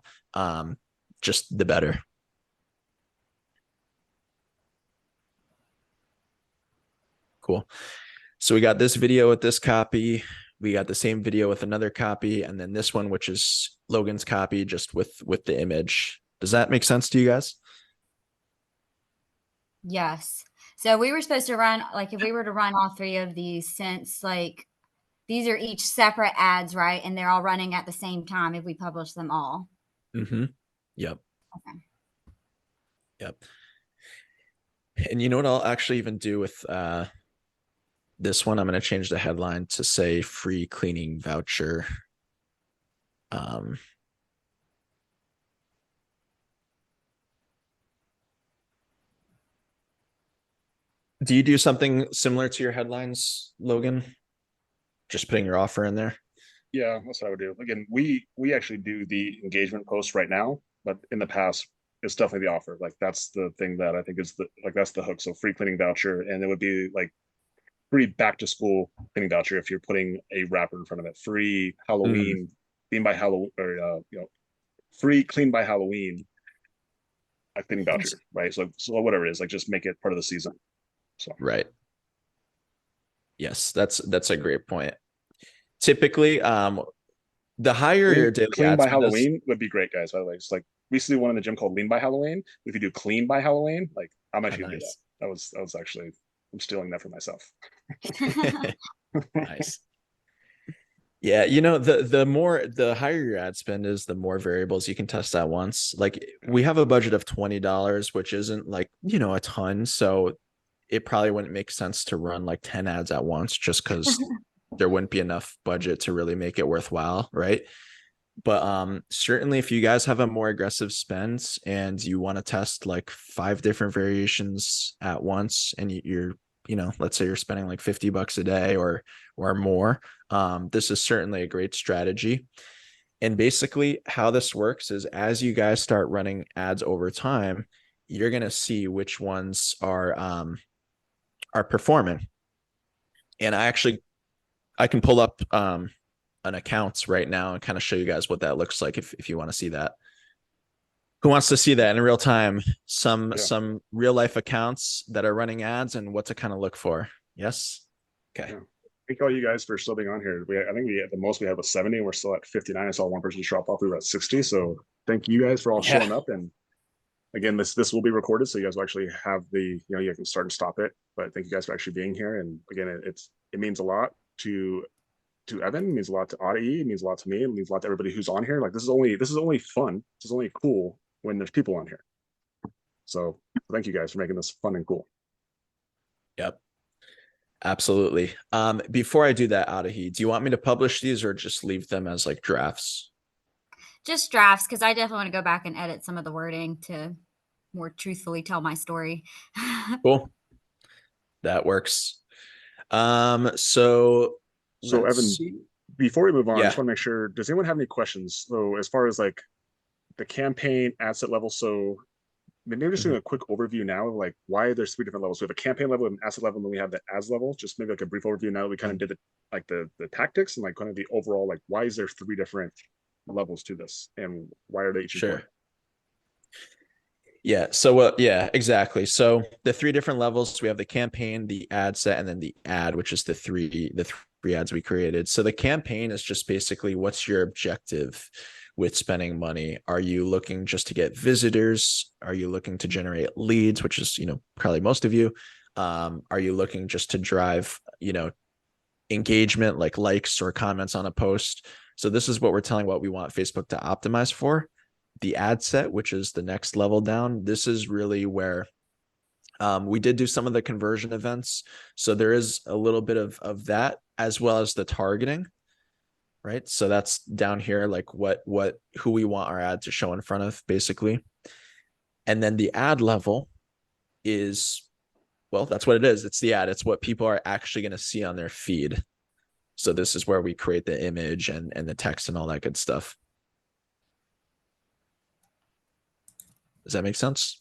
just the better. Cool. So we got this video with this copy. We got the same video with another copy, and then this one, which is Logan's copy, just with the image. Does that make sense to you guys? Yes. So we were supposed to run, like, if we were to run all three of these, since like these are each separate ads, right? And they're all running at the same time if we publish them all. Mm-hmm. Yep. Okay. Yep. And you know what I'll actually even do with this one? I'm going to change the headline to say free cleaning voucher. Do you do something similar to your headlines, Logan? Just putting your offer in there? Yeah, that's what I would do. Again, we actually do the engagement posts right now, but in the past, it's definitely the offer. Like that's the thing that I think is that's the hook. So free cleaning voucher, and it would be like free back to school cleaning voucher if you're putting a wrapper in front of it. Free Halloween clean by Halloween, or free clean by Halloween a cleaning voucher, right? So whatever it is, like just make it part of the season. So right. Yes, that's a great point. Typically, the higher your daily clean by ad spend is- Halloween would be great, guys. By the way, it's like we used to do one in the gym called Lean by Halloween. If you do clean by Halloween, like I'm actually gonna do that. That was actually I'm stealing that for myself. Nice. Yeah, you know, the higher your ad spend is, the more variables you can test at once. Like we have a budget of $20, which isn't like, you know, a ton. So it probably wouldn't make sense to run like 10 ads at once, just because there wouldn't be enough budget to really make it worthwhile, right? But certainly if you guys have a more aggressive spend and you want to test like 5 different variations at once, and you're, you know, let's say you're spending like $50 a day or more, this is certainly a great strategy. And basically how this works is, as you guys start running ads over time, you're going to see which ones are performing. And I can pull up an accounts right now and kind of show you guys what that looks like if you want to see that. Who wants to see that in real time? Some real life accounts that are running ads and what to kind of look for. Yes. Okay. Yeah. Thank all you guys for still being on here. I think the most we had was 70, and we're still at 59. I saw one person drop off. We were at 60. So thank you guys for all showing up. And again, this will be recorded, so you guys will actually have you can start and stop it. But thank you guys for actually being here. And again, it means a lot to Evan, it means a lot to Adi, it means a lot to me, it means a lot to everybody who's on here. Like this is only fun. This is only cool when there's people on here. So thank you guys for making this fun and cool. Yep. Absolutely. Before I do that, Adahi, do you want me to publish these or just leave them as like drafts? Just drafts, because I definitely want to go back and edit some of the wording to more truthfully tell my story. Cool. That works. So Evan, before we move on, I Yeah. just want to make sure, does anyone have any questions? So as far as like the campaign ad set level, so maybe just doing a quick overview now of like why there's 3 different levels. We have a campaign level and asset level, and then we have the ads level. Just maybe like a brief overview now that we kind of did the tactics and like kind of the overall, like why is there 3 different levels to this and why are they each important? Yeah. So yeah, exactly. So the three different levels, we have the campaign, the ad set, and then the ad, which is the three ads we created. So the campaign is just basically what's your objective with spending money? Are you looking just to get visitors? Are you looking to generate leads, which is, probably most of you? Are you looking just to drive, engagement, like likes or comments on a post? So this is what we're telling what we want Facebook to optimize for. The ad set, which is the next level down, this is really where we did do some of the conversion events. So there is a little bit of that, as well as the targeting, right? So that's down here, like who we want our ad to show in front of, basically. And then the ad level is, well, that's what it is. It's the ad. It's what people are actually going to see on their feed. So this is where we create the image and the text and all that good stuff. Does that make sense?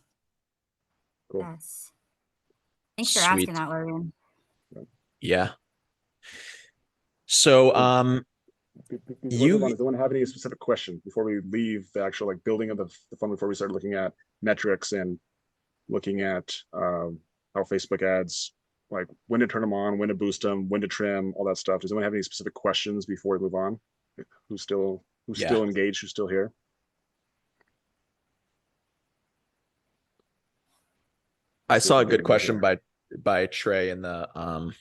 Cool. Yes. Thanks for Sweet. asking that, Logan. Yeah. So Does anyone have any specific questions before we leave the actual like building of the funnel, before we start looking at metrics and looking at how Facebook ads, like when to turn them on, when to boost them, when to trim, all that stuff? Does anyone have any specific questions before we move on? Who's still engaged, who's still here? I saw a good question by Trey in the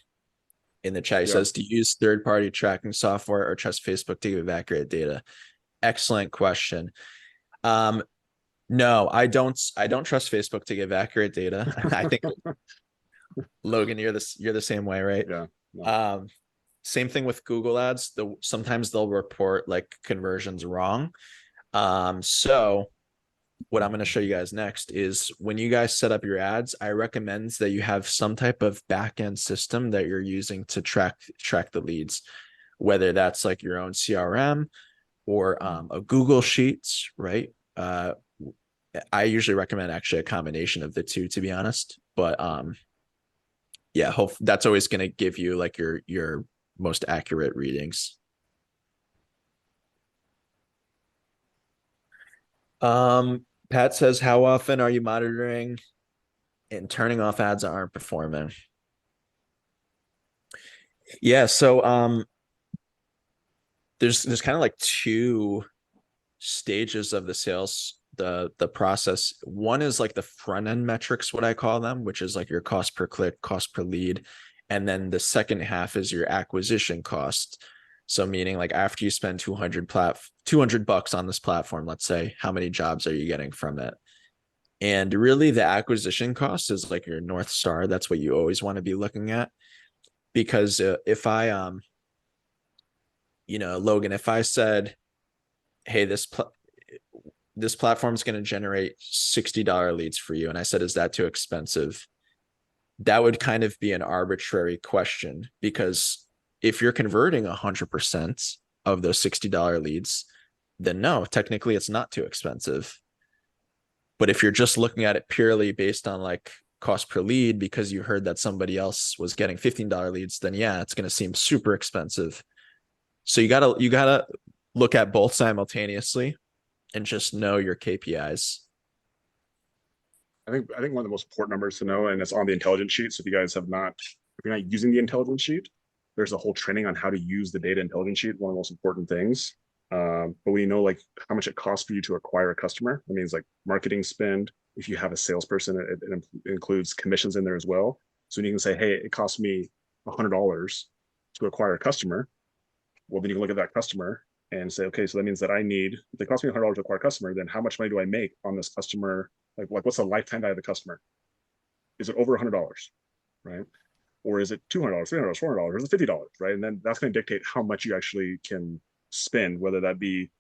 chat. He says, do you use third-party tracking software or trust Facebook to give accurate data? Excellent question. No, I don't trust Facebook to give accurate data. I think Logan, you're the same way, right? Yeah. No. Same thing with Google ads. Sometimes they'll report like conversions wrong. So what I'm going to show you guys next is when you guys set up your ads, I recommend that you have some type of backend system that you're using to track the leads, whether that's like your own CRM or a Google Sheets, right? I usually recommend actually a combination of the two, to be honest. But yeah, that's always going to give you like your most accurate readings. Pat says, how often are you monitoring and turning off ads that aren't performing? Yeah, so there's kind of like two stages of the sales, the process. One is like the front end metrics, what I call them, which is like your cost per click, cost per lead. And then the second half is your acquisition cost. So meaning like after you spend $200 on this platform, let's say, how many jobs are you getting from it? And really the acquisition cost is like your North Star. That's what you always want to be looking at. Because if I, Logan, if I said, hey, this platform is going to generate $60 leads for you, and I said, is that too expensive? That would kind of be an arbitrary question, because if you're converting 100% of those $60 leads, then no, technically it's not too expensive. But if you're just looking at it purely based on like cost per lead, because you heard that somebody else was getting $15 leads, then yeah, it's going to seem super expensive. So you gotta look at both simultaneously and just know your KPIs. I think one of the most important numbers to know, and it's on the intelligence sheet. So if you're not using the intelligence sheet, there's a whole training on how to use the data intelligence sheet. One of the most important things. But when you know like how much it costs for you to acquire a customer, it means like marketing spend. If you have a salesperson, it includes commissions in there as well. So when you can say, hey, it cost me $100 to acquire a customer. Well, then you can look at that customer and say, okay, so that means that if it costs me $100 to acquire a customer, then how much money do I make on this customer? Like what's the lifetime value of the customer? Is it over $100, right? Or is it $200, $300, $400, or is it $50, right? And then that's going to dictate how much you actually can spend, whether that be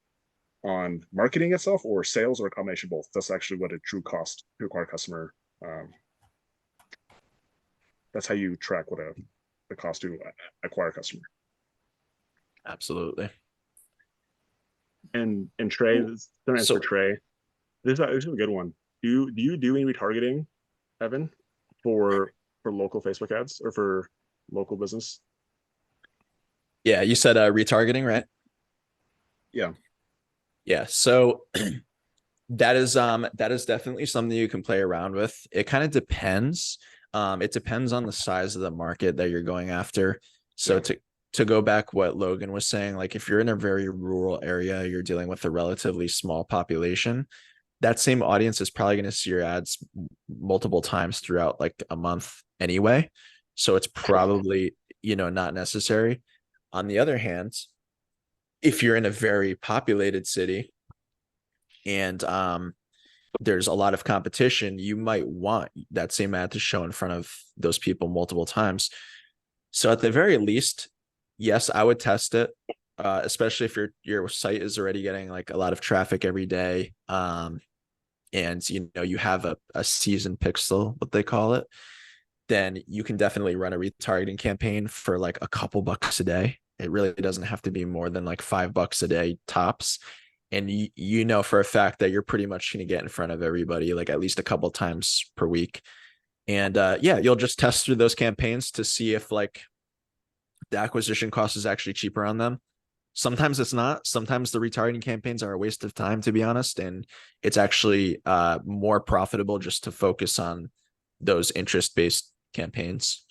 on marketing itself or sales or a combination of both. That's actually what a true cost to acquire a customer. That's how you track what the cost to acquire a customer. Absolutely. And Trey, this is for Trey. This is a good one. Do you do any retargeting, Evan, for local Facebook ads or for local business? Yeah, you said retargeting, right? Yeah. Yeah. So That is definitely something you can play around with. It kind of depends. It depends on the size of the market that you're going after. So Yeah. to go back what Logan was saying, like if you're in a very rural area, you're dealing with a relatively small population, that same audience is probably going to see your ads multiple times throughout like a month anyway. So it's probably, not necessary. On the other hand, if you're in a very populated city and there's a lot of competition, you might want that same ad to show in front of those people multiple times. So at the very least, yes, I would test it, especially if your site is already getting like a lot of traffic every day. And you have a seasoned pixel, what they call it, then you can definitely run a retargeting campaign for like a couple bucks a day. It really doesn't have to be more than like $5 a day tops. And you know for a fact that you're pretty much going to get in front of everybody like at least a couple times per week. And yeah, you'll just test through those campaigns to see if like the acquisition cost is actually cheaper on them. Sometimes it's not. Sometimes the retargeting campaigns are a waste of time, to be honest. And it's actually more profitable just to focus on those interest-based campaigns.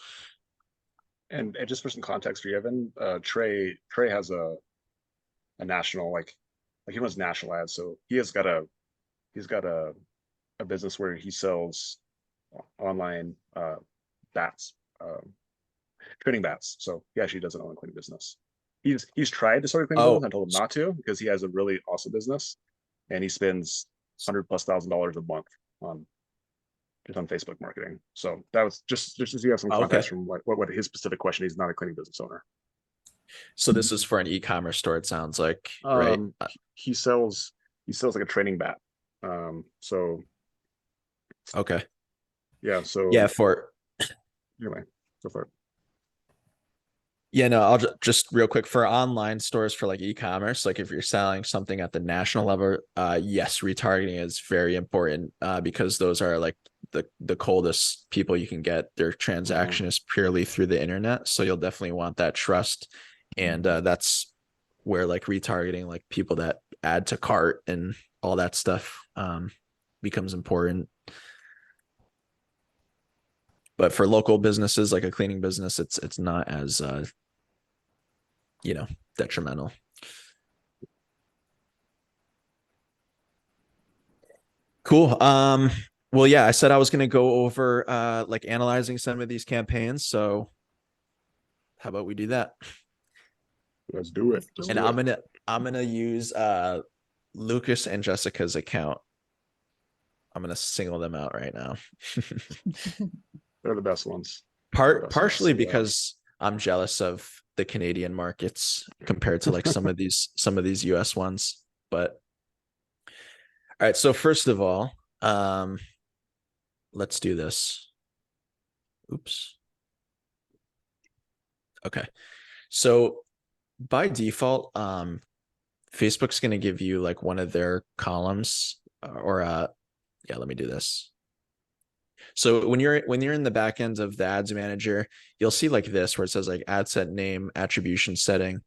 And just for some context for you, Evan, Trey has a national like he runs national ads, so he's got a business where he sells online bats, training bats. So he actually doesn't own a cleaning business. He's tried to start a cleaning business. I told him not to because he has a really awesome business, and he spends $100,000+ a month on Facebook marketing. So that was just so you have some context from what his specific question. He's not a cleaning business owner. So this is for an e-commerce store, it sounds like, right? He sells like a training bat. So okay. Yeah. So yeah, anyway, go for it. Yeah, no, I'll just real quick for online stores for like e-commerce, like if you're selling something at the national level, yes, retargeting is very important because those are like the coldest people you can get. Their transaction is purely through the internet. So you'll definitely want that trust. And that's where like retargeting, like people that add to cart and all that stuff becomes important. But for local businesses like a cleaning business, it's not as detrimental. Cool. Well, yeah, I said I was going to go over like analyzing some of these campaigns. So how about we do that? Let's do it. I'm gonna use Lucas and Jessica's account. I'm gonna single them out right now. They're the best ones. Partially because I'm jealous of the Canadian markets compared to like some of these US ones. But all right, so first of all, let's do this. Oops. Okay. So by default, Facebook's going to give you like one of their columns yeah, let me do this. So when you're in the back end of the ads manager, you'll see like this where it says like ad set name, attribution setting.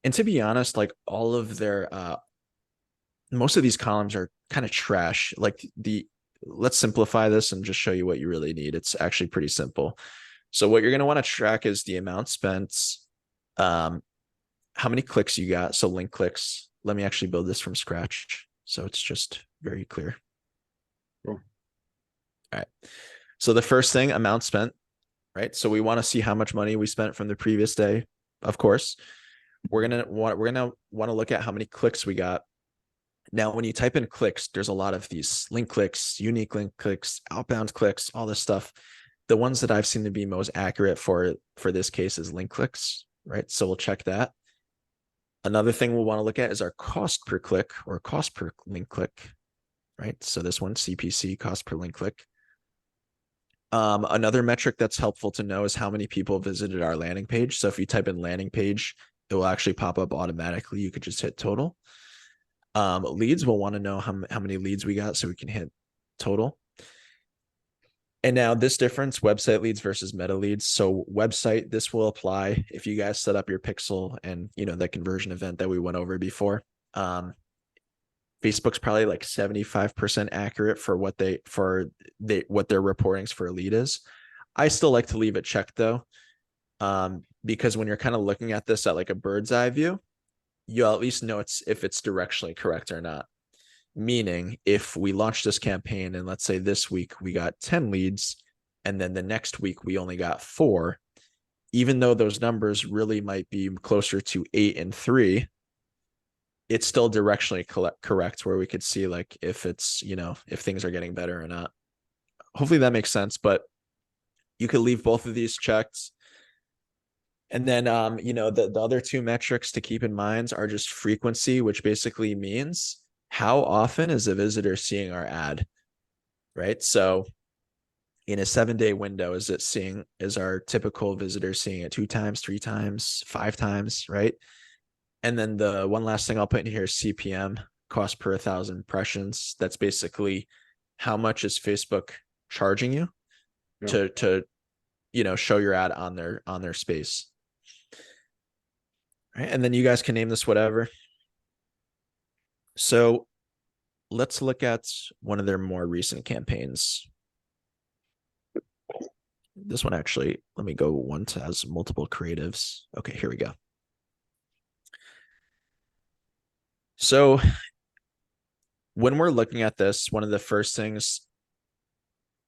And to be honest, like all of their most of these columns are kind of trash. Like let's simplify this and just show you what you really need. It's actually pretty simple. So what you're going to want to track is the amount spent, how many clicks you got. So link clicks. Let me actually build this from scratch, so it's just very clear. Cool. All right. So the first thing, amount spent, right? So we want to see how much money we spent from the previous day. Of course, we're gonna want to look at how many clicks we got. Now, when you type in clicks, there's a lot of these link clicks, unique link clicks, outbound clicks, all this stuff. The ones that I've seen to be most accurate for this case is link clicks, right? So we'll check that. Another thing we'll want to look at is our cost per click or cost per link click, right? So this one, CPC, cost per link click. Another metric that's helpful to know is how many people visited our landing page. So if you type in landing page, it will actually pop up automatically. You could just hit total. Leads, we'll want to know how many leads we got so we can hit total. And now this difference, website leads versus meta leads. So website, this will apply if you guys set up your pixel and the conversion event that we went over before. Facebook's probably like 75% accurate for what what their reportings for a lead is. I still like to leave it checked though, because when you're kind of looking at this at like a bird's eye view, you'll at least know if it's directionally correct or not. Meaning, if we launch this campaign and let's say this week we got 10 leads, and then the next week we only got 4, even though those numbers really might be closer to 8 and 3, it's still directionally correct, where we could see like if it's, if things are getting better or not. Hopefully that makes sense, but you could leave both of these checked. And then, the other 2 metrics to keep in mind are just frequency, which basically means how often is a visitor seeing our ad, right? So in a 7-day window, is our typical visitor seeing it 2 times, 3 times, 5 times, right? And then the one last thing I'll put in here is CPM, cost per 1,000 impressions. That's basically how much is Facebook charging you to show your ad on their space. Right? And then you guys can name this whatever. So let's look at one of their more recent campaigns. This one actually, let me go one that has multiple creatives. Okay, here we go. So when we're looking at this, one of the first things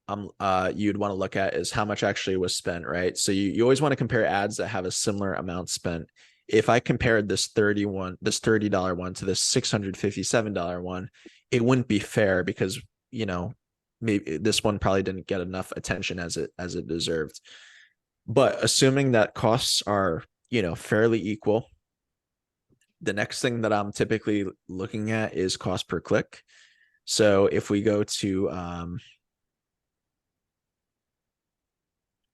you'd want to look at is how much actually was spent, right? So you always want to compare ads that have a similar amount spent. If I compared this $30 one to this $657 one, it wouldn't be fair because, maybe this one probably didn't get enough attention as it deserved. But assuming that costs are, fairly equal, the next thing that I'm typically looking at is cost per click. So if we go to,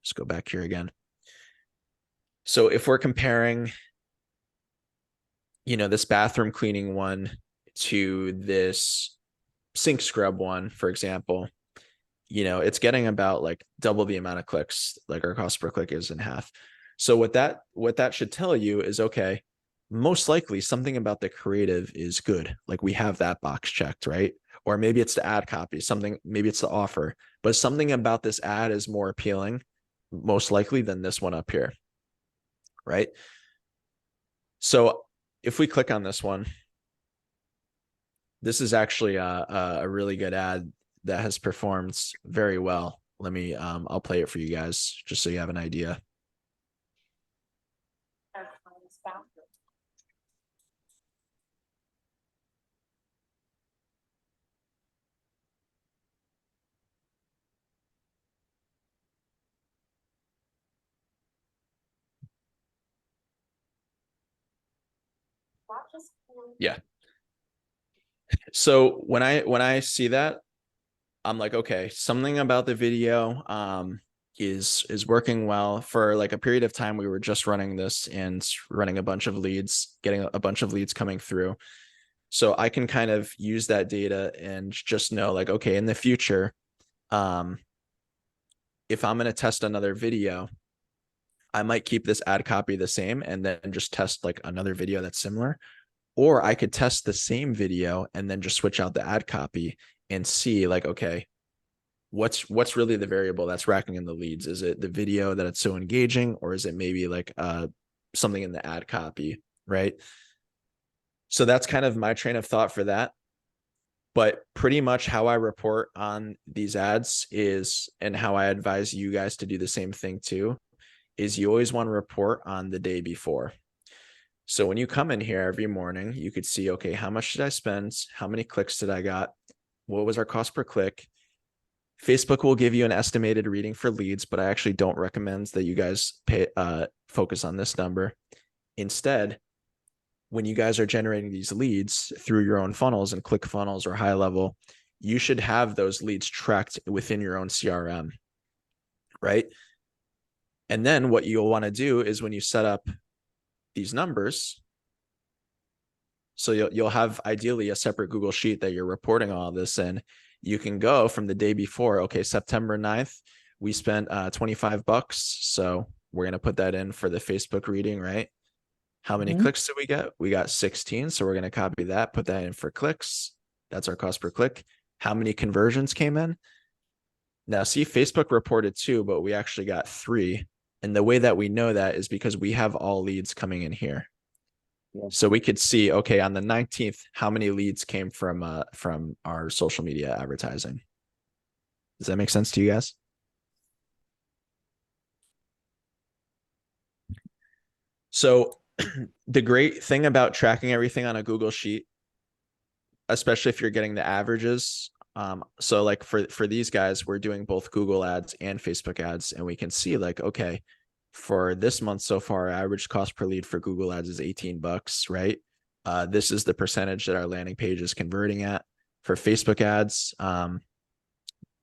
let's go back here again. So if we're comparing, this bathroom cleaning one to this sink scrub one, for example, it's getting about like double the amount of clicks, like our cost per click is in half. So what that should tell you is, okay, most likely something about the creative is good. Like we have that box checked, right? Or maybe it's the ad copy, maybe it's the offer, but something about this ad is more appealing, most likely, than this one up here, right? So if we click on this one, this is actually a really good ad that has performed very well. Let me, I'll play it for you guys just so you have an idea. Yeah. So when I see that, I'm like, okay, something about the video is working well. For like a period of time, we were just running this and running a bunch of leads, getting a bunch of leads coming through. So I can kind of use that data and just know, like, okay, in the future, if I'm going to test another video, I might keep this ad copy the same and then just test like another video that's similar. Or I could test the same video and then just switch out the ad copy and see, like, okay, what's really the variable that's racking in the leads? Is it the video that it's so engaging, or is it maybe like something in the ad copy, right? So that's kind of my train of thought for that. But pretty much how I report on these ads is, and how I advise you guys to do the same thing too, is you always want to report on the day before. So when you come in here every morning, you could see, okay, how much did I spend? How many clicks did I got? What was our cost per click? Facebook will give you an estimated reading for leads, but I actually don't recommend that you guys focus on this number. Instead, when you guys are generating these leads through your own funnels and click funnels or high level, you should have those leads tracked within your own CRM, right? And then what you'll want to do is, when you set up these numbers, so you'll have ideally a separate Google sheet that you're reporting all this in. You can go from the day before, okay, September 9th, we spent $25. So we're going to put that in for the Facebook reading, right? How many clicks did we get? We got 16. So we're going to copy that, put that in for clicks. That's our cost per click. How many conversions came in? Now, see, Facebook reported 2, but we actually got 3. And the way that we know that is because we have all leads coming in here. Yeah. So we could see, okay, on the 19th, how many leads came from our social media advertising. Does that make sense to you guys? So the great thing about tracking everything on a Google Sheet, especially if you're getting the averages, so like for these guys, we're doing both Google ads and Facebook ads, and we can see like, okay, for this month so far, average cost per lead for Google ads is $18, right? This is the percentage that our landing page is converting at. For Facebook ads,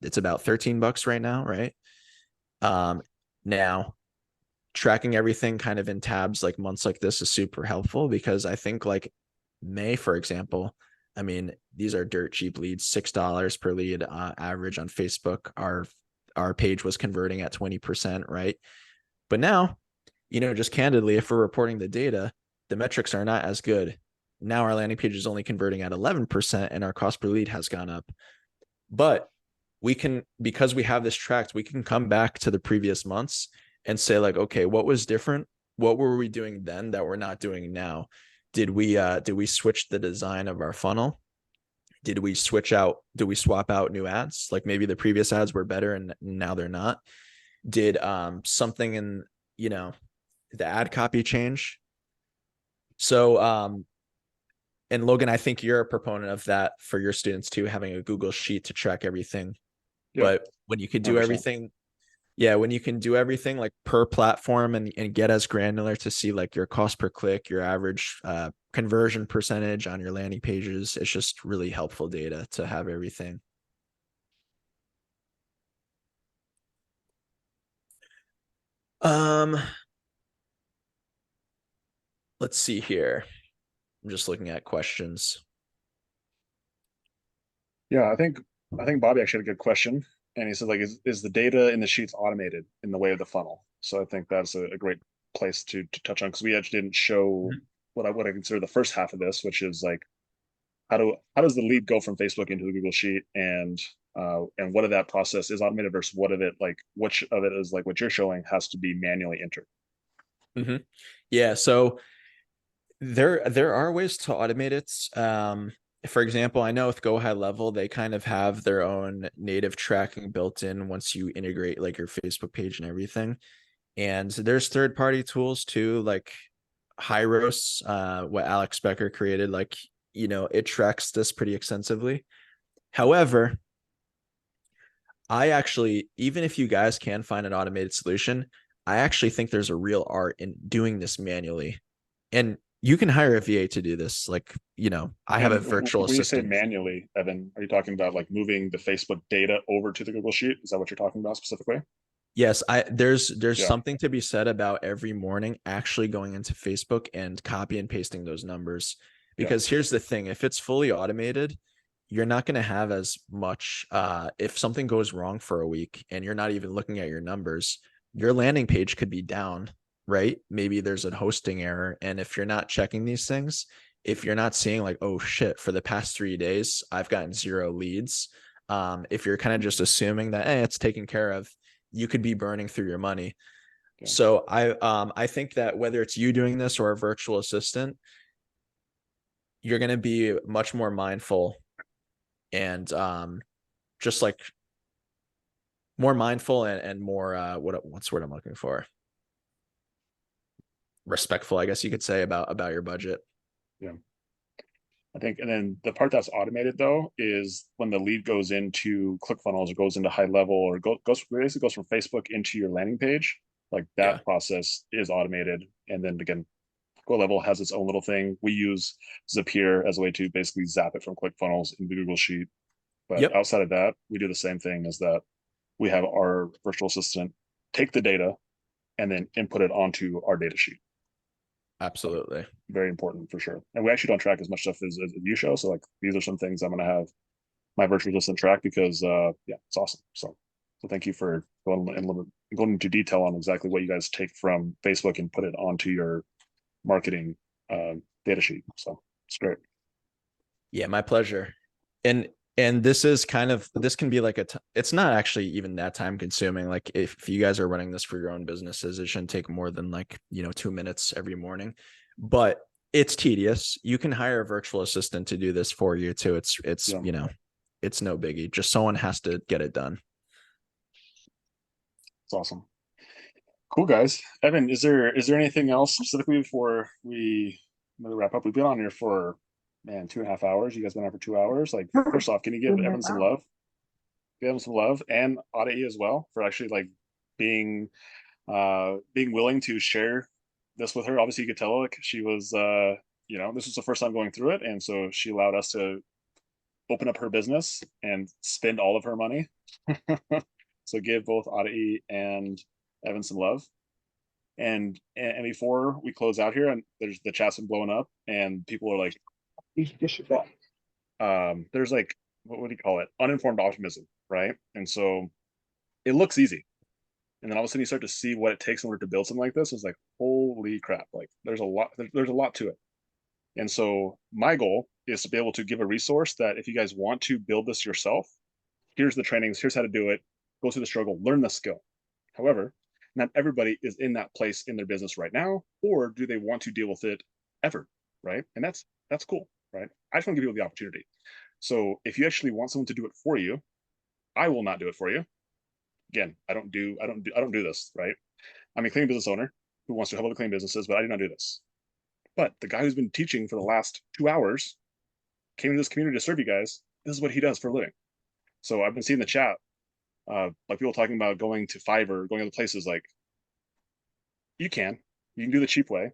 it's about $13 right now, right? Now tracking everything kind of in tabs like months like this is super helpful, because I think like May, for example, I mean, these are dirt cheap leads, $6 per lead average on Facebook. Our page was converting at 20%, right? But now, just candidly, if we're reporting the data, the metrics are not as good. Now our landing page is only converting at 11% and our cost per lead has gone up. But we can, because we have this tracked, we can come back to the previous months and say like, okay, what was different? What were we doing then that we're not doing now? Did we switch the design of our funnel? Did we swap out new ads? Like maybe the previous ads were better and now they're not. Did something in, the ad copy change? So, and Logan, I think you're a proponent of that for your students too, having a Google Sheet to track everything. Yeah, but when you could do 100%. everything, when you can do everything like per platform and get as granular to see like your cost per click, your average conversion percentage on your landing pages, it's just really helpful data to have everything. Let's see here. I'm just looking at questions. Yeah, I think Bobby actually had a good question, and he said like, is the data in the sheets automated in the way of the funnel? So I think that's a great place to touch on, because we actually didn't show what I consider the first half of this, which is like how does the lead go from Facebook into the Google Sheet, and what of that process is automated versus what of it, like which of it is like what you're showing has to be manually entered. Yeah, so there are ways to automate it. For example, I know with Go High Level, they kind of have their own native tracking built in once you integrate like your Facebook page and everything. And there's third-party tools too, like Hyros, what Alex Becker created, like, it tracks this pretty extensively. However, I actually, even if you guys can find an automated solution, I actually think there's a real art in doing this manually. And you can hire a VA to do this. Like, I have a virtual When you say assistant. manually, Evan, are you talking about like moving the Facebook data over to the Google Sheet? Is that what you're talking about specifically? Yes, there's Yeah. something to be said about every morning actually going into Facebook and copy and pasting those numbers. Because here's the thing, if it's fully automated, you're not going to have as much, if something goes wrong for a week and you're not even looking at your numbers, your landing page could be down, right? Maybe there's a hosting error. And if you're not checking these things, if you're not seeing like, oh shit, for the past 3 days, I've gotten 0 leads. If you're kind of just assuming that, hey, it's taken care of, you could be burning through your money. Yeah. So I think that whether it's you doing this or a virtual assistant, you're going to be much more mindful and just like more mindful and more what's the word I'm looking for? Respectful, I guess you could say, about your budget. Yeah. I think, and then the part that's automated though is when the lead goes into ClickFunnels or goes into High Level or basically goes from Facebook into your landing page. Like that process is automated. And then again, Go Level has its own little thing. We use Zapier as a way to basically zap it from ClickFunnels into the Google Sheet. But outside of that, we do the same thing, as that we have our virtual assistant take the data and then input it onto our data sheet. Absolutely. Very important for sure. And we actually don't track as much stuff as you show. So like these are some things I'm going to have my virtual assistant track, because it's awesome. So thank you for going into detail on exactly what you guys take from Facebook and put it onto your marketing data sheet. So it's great. Yeah, my pleasure. And this is kind of, this can be like it's not actually even that time consuming. Like if you guys are running this for your own businesses, it shouldn't take more than like, 2 minutes every morning, but it's tedious. You can hire a virtual assistant to do this for you too. It's Yeah. it's no biggie. Just someone has to get it done. It's awesome. Cool, guys. Evan, is there anything else specifically before we wrap up? We've been on here for, man, 2.5 hours. You guys been on for 2 hours. Like, first off, can you give Evan some love? Give him some love, and Adi as well, for actually like being willing to share this with her. Obviously, you could tell like she was this was the first time going through it, and so she allowed us to open up her business and spend all of her money. So give both Adi and Evan some love. And before we close out here, and there's the chat's been blowing up, and people are like, there's like, what do you call it? Uninformed optimism, right? And so it looks easy, and then all of a sudden you start to see what it takes in order to build something like this. It's like, holy crap! Like there's a lot to it. And so my goal is to be able to give a resource that if you guys want to build this yourself, here's the trainings, here's how to do it, go through the struggle, learn the skill. However, not everybody is in that place in their business right now, or do they want to deal with it ever, right? And that's cool, right? I just want to give you the opportunity. So if you actually want someone to do it for you, I will not do it for you. Again, I don't do this, right? I'm a cleaning business owner who wants to help other cleaning businesses, but I do not do this. But the guy who's been teaching for the last 2 hours came to this community to serve you guys. This is what he does for a living. So I've been seeing the chat, like people talking about going to Fiverr, going other places. Like, you can do the cheap way,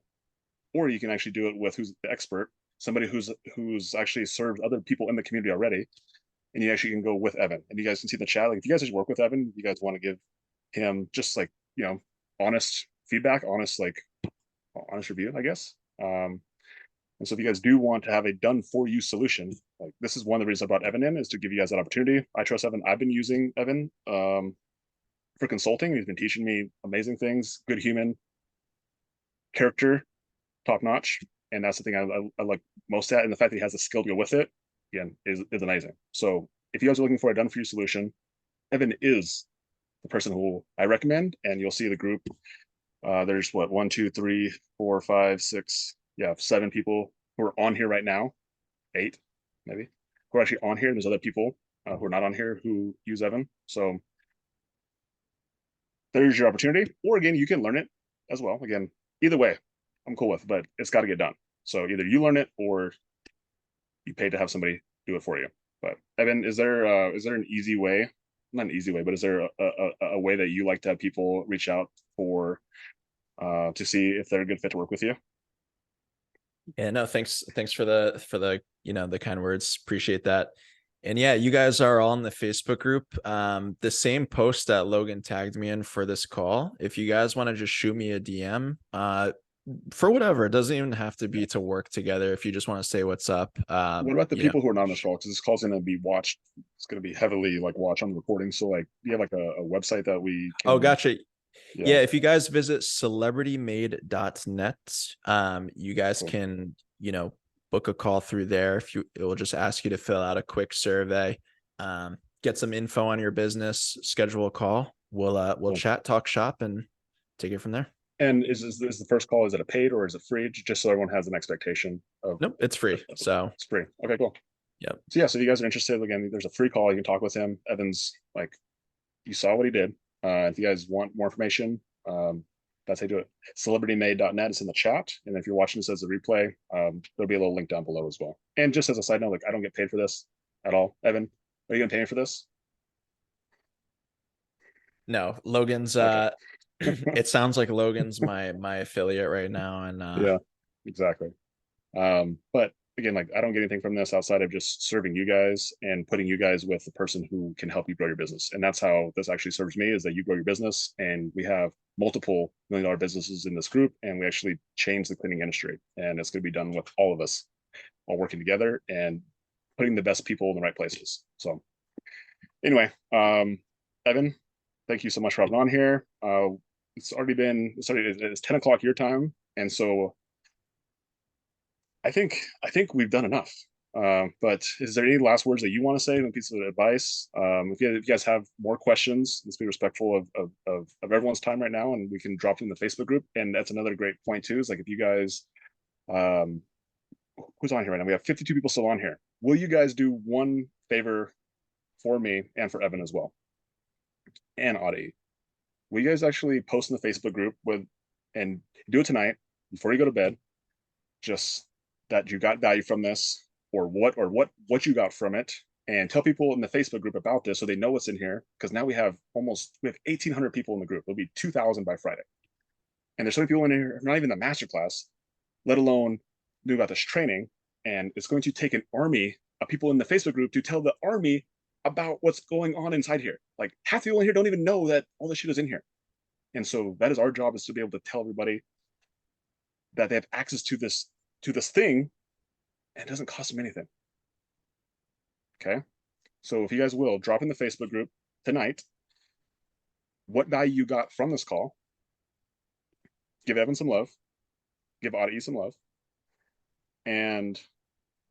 or you can actually do it with who's the expert, somebody who's actually served other people in the community already, and you actually can go with Evan. And you guys can see the chat. Like, if you guys just work with Evan, you guys want to give him just like, honest feedback, honest review, I guess. And so if you guys do want to have a done for you solution, like, this is one of the reasons I brought Evan in, is to give you guys that opportunity. I trust Evan. I've been using Evan for consulting. He's been teaching me amazing things, good human, character, top notch. And that's the thing I like most at. And the fact that he has the skill to go with it, again, is amazing. So if you guys are looking for a done for you solution, Evan is the person who I recommend. And you'll see the group. There's what, 1, 2, 3, 4, 5, 6, 7 people who are on here right now, 8 maybe, who are actually on here. There's other people who are not on here who use Evan. So there's your opportunity. Or again, you can learn it as well. Again, either way, I'm cool with, but it's got to get done. So either you learn it or you pay to have somebody do it for you. But Evan, is there an easy way? Not an easy way, but is there a way that you like to have people reach out for to see if they're a good fit to work with you? Yeah, no, thanks for the the kind words. Appreciate that. And yeah, you guys are all in the Facebook group. The same post that Logan tagged me in for this call. If you guys want to just shoot me a DM, for whatever, it doesn't even have to be to work together. If you just want to say what's up. What about the people who are not on this call? Because this call's going to be watched. It's going to be heavily like watched on the recording. So like, do you have like a website that we can? Oh, gotcha. Yeah, if you guys visit celebritymade.net, you guys can, book a call through there. It will just ask you to fill out a quick survey, get some info on your business, schedule a call. We'll chat, talk shop, and take it from there. And is the first call, is it a paid or is it free? Just so everyone has an expectation of. Nope, it's free. So it's free. Okay, cool. Yep. So yeah, so if you guys are interested, again, there's a free call. You can talk with him. Evan's like, you saw what he did. If you guys want more information, that's how you do it. Celebritymade.net is in the chat. And if you're watching this as a replay, there'll be a little link down below as well. And just as a side note, like, I don't get paid for this at all. Evan, are you gonna pay me for this? No, Logan's it sounds like Logan's my affiliate right now. And yeah, exactly. But again, like, I don't get anything from this outside of just serving you guys and putting you guys with the person who can help you grow your business. And that's how this actually serves me, is that you grow your business, and we have multiple $1 million businesses in this group, and we actually change the cleaning industry. And it's going to be done with all of us all working together and putting the best people in the right places. So anyway, Evan, thank you so much for having on here. It's 10 o'clock your time. And so I think we've done enough. But is there any last words that you want to say, a piece of advice? If you guys have more questions, let's be respectful of everyone's time right now, and we can drop it in the Facebook group. And that's another great point too, is like if you guys, who's on here right now? We have 52 people still on here. Will you guys do one favor for me and for Evan as well? And Audie, will you guys actually post in the Facebook group and do it tonight before you go to bed, just that you got value from this, or what you got from it, and tell people in the Facebook group about this so they know what's in here, because now we have 1,800 people in the group. It'll be 2,000 by Friday, and there's so many people in here, not even the masterclass, let alone knew about this training. And it's going to take an army of people in the Facebook group to tell the army about what's going on inside here. Like half the people in here don't even know that all this shit is in here. And so that is our job, is to be able to tell everybody that they have access to this thing, and it doesn't cost them anything. Okay. So if you guys will drop in the Facebook group tonight what value you got from this call, give Evan some love, give Audie some love. And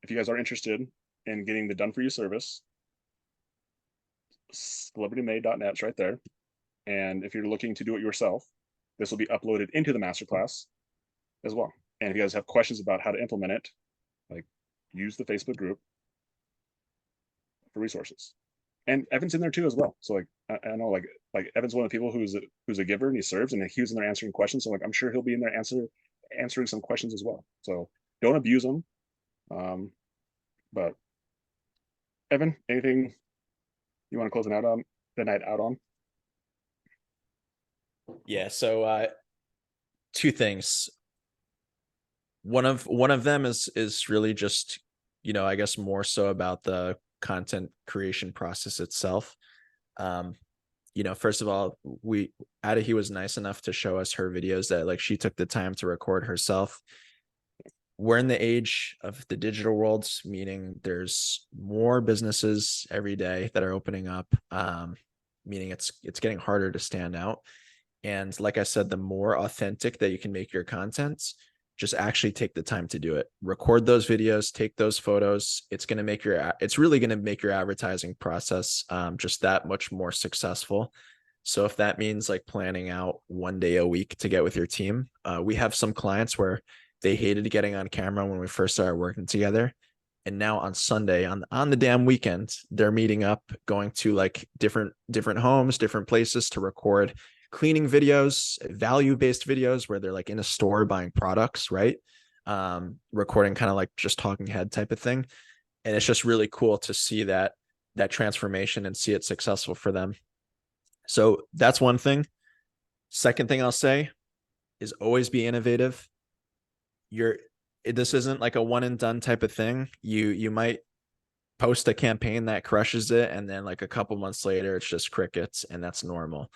if you guys are interested in getting the done for you service, celebritymade.net's right there. And if you're looking to do it yourself, this will be uploaded into the masterclass as well. And if you guys have questions about how to implement it, like, use the Facebook group for resources. And Evan's in there too as well. So like, I know like Evan's one of the people who's a giver, and he serves, and he was in there answering questions. So like, I'm sure he'll be in there answering some questions as well. So don't abuse him. But Evan, anything you want to close the night out on? Yeah. So two things. One of them is really just, I guess more so about the content creation process itself. First of all, Adahi was nice enough to show us her videos that like she took the time to record herself. We're in the age of the digital world, meaning there's more businesses every day that are opening up, meaning it's getting harder to stand out. And like I said, the more authentic that you can make your content, just actually take the time to do it. Record those videos, take those photos. It's really going to make your advertising process just that much more successful. So if that means like planning out one day a week to get with your team, we have some clients where they hated getting on camera when we first started working together. And now on Sunday, on the damn weekend, they're meeting up, going to like different homes, different places to record cleaning videos, value-based videos where they're like in a store buying products, right? Recording kind of like just talking head type of thing. And it's just really cool to see that transformation and see it successful for them. So that's one thing. Second thing I'll say is always be innovative. This isn't like a one and done type of thing. You might post a campaign that crushes it, and then like a couple months later, it's just crickets, and that's normal.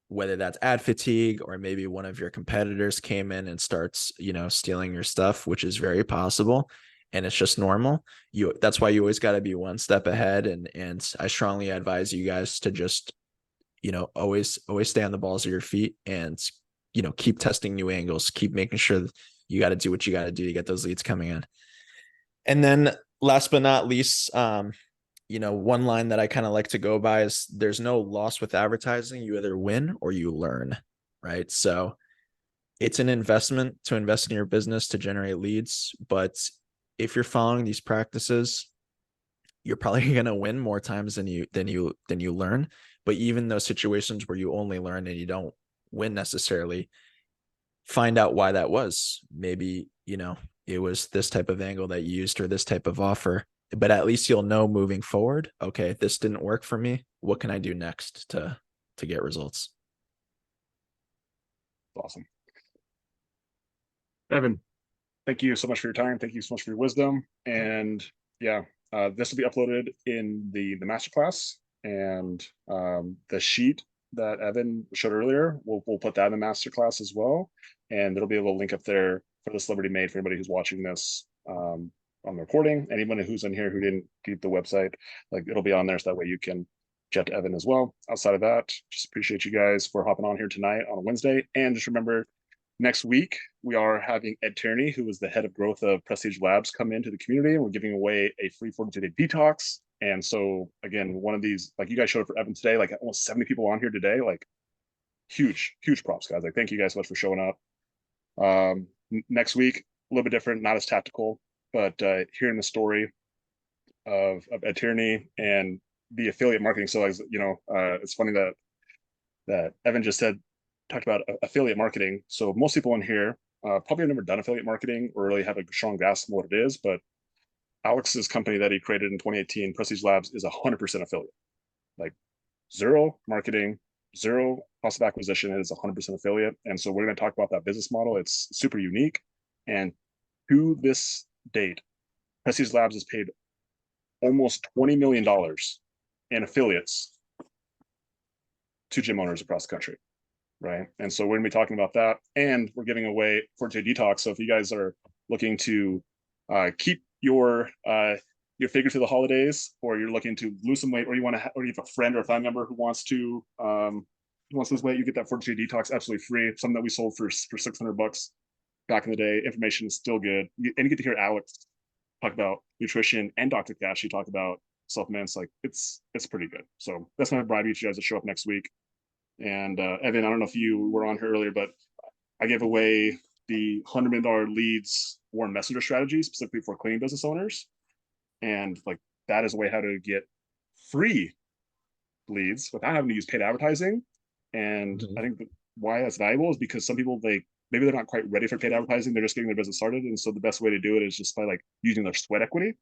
Whether that's ad fatigue, or maybe one of your competitors came in and starts, stealing your stuff, which is very possible, and it's just normal. That's why you always got to be one step ahead. And I strongly advise you guys to just, always stay on the balls of your feet, and, keep testing new angles, keep making sure that you got to do what you got to do to get those leads coming in. And then last but not least, one line that I kind of like to go by is there's no loss with advertising. You either win or you learn, right? So it's an investment to invest in your business to generate leads. But if you're following these practices, you're probably going to win more times than you learn. But even those situations where you only learn and you don't win necessarily, find out why that was. Maybe, it was this type of angle that you used, or this type of offer. But at least you'll know moving forward, okay, this didn't work for me. What can I do next to get results? Awesome. Evan, thank you so much for your time. Thank you so much for your wisdom. And yeah, this will be uploaded in the masterclass, and the sheet that Evan showed earlier, we'll put that in the masterclass as well. And there'll be a little link up there for the Celebrity Made for anybody who's watching this on the recording. Anyone who's in here who didn't keep the website, like, it'll be on there, so that way you can chat to Evan as well. Outside of that, just appreciate you guys for hopping on here tonight on a Wednesday. And just remember, next week we are having Ed Tierney, who is the head of growth of Prestige Labs, come into the community, and we're giving away a free 42-day detox. And so again, one of these, like you guys showed up for Evan today, like almost 70 people on here today, like huge props, guys. Like, thank you guys so much for showing up. Next week, a little bit different, not as tactical, but hearing the story of Ed Tierney and the affiliate marketing. So as you know, it's funny that Evan just talked about affiliate marketing. So most people in here probably have never done affiliate marketing or really have a strong grasp of what it is, but Alex's company that he created in 2018, Prestige Labs, is 100% affiliate. Like zero marketing, zero cost of acquisition. It is 100% affiliate. And so we're going to talk about that business model. It's super unique. And to this date, Prestige Labs has paid almost $20 million in affiliates to gym owners across the country. Right. And so we're going to be talking about that. And we're giving away 42 detox. So if you guys are looking to keep your figure through the holidays, or you're looking to lose some weight, or you want to, or you have a friend or a family member who wants to lose weight, you get that 42 detox absolutely free. Something that we sold for $600 back in the day. Information is still good, and you get to hear Alex talk about nutrition, and Dr. Cash talk about supplements. Like it's pretty good. So that's my bribe you guys to show up next week. And Evan, I don't know if you were on here earlier, but I gave away the $100 million leads warm messenger strategy specifically for cleaning business owners. And like that is a way how to get free leads without having to use paid advertising. And I think why that's valuable is because some people, maybe they're not quite ready for paid advertising. They're just getting their business started. And so the best way to do it is just by like using their sweat equity.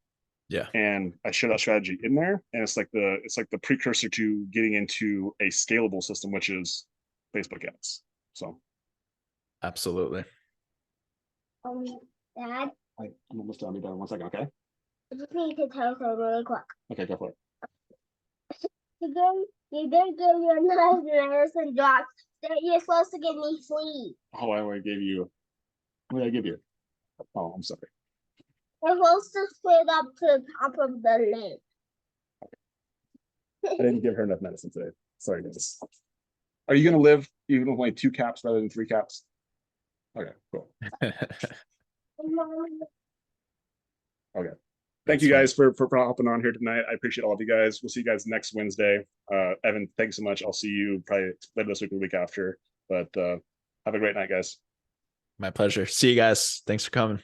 Yeah. And I share that strategy in there. And it's like the precursor to getting into a scalable system, which is Facebook ads. So absolutely. Dad, I'm almost done. Be done. 1 second, okay? I just need to tell something really quick. Okay, go for it. You did give your Manzanares and drops that you're supposed to give me free. Oh, I only gave you. What did I give you? Oh, I'm sorry. You're supposed to split up to the top of the lid. I didn't give her enough medicine today. Sorry, guys. Are you gonna live even with only 2 caps rather than 3 caps? Okay, cool. Okay. Thank you guys for hopping on here tonight. I appreciate all of you guys. We'll see you guys next Wednesday. Evan, thanks so much. I'll see you probably later this week or the week after. But have a great night, guys. My pleasure. See you guys. Thanks for coming.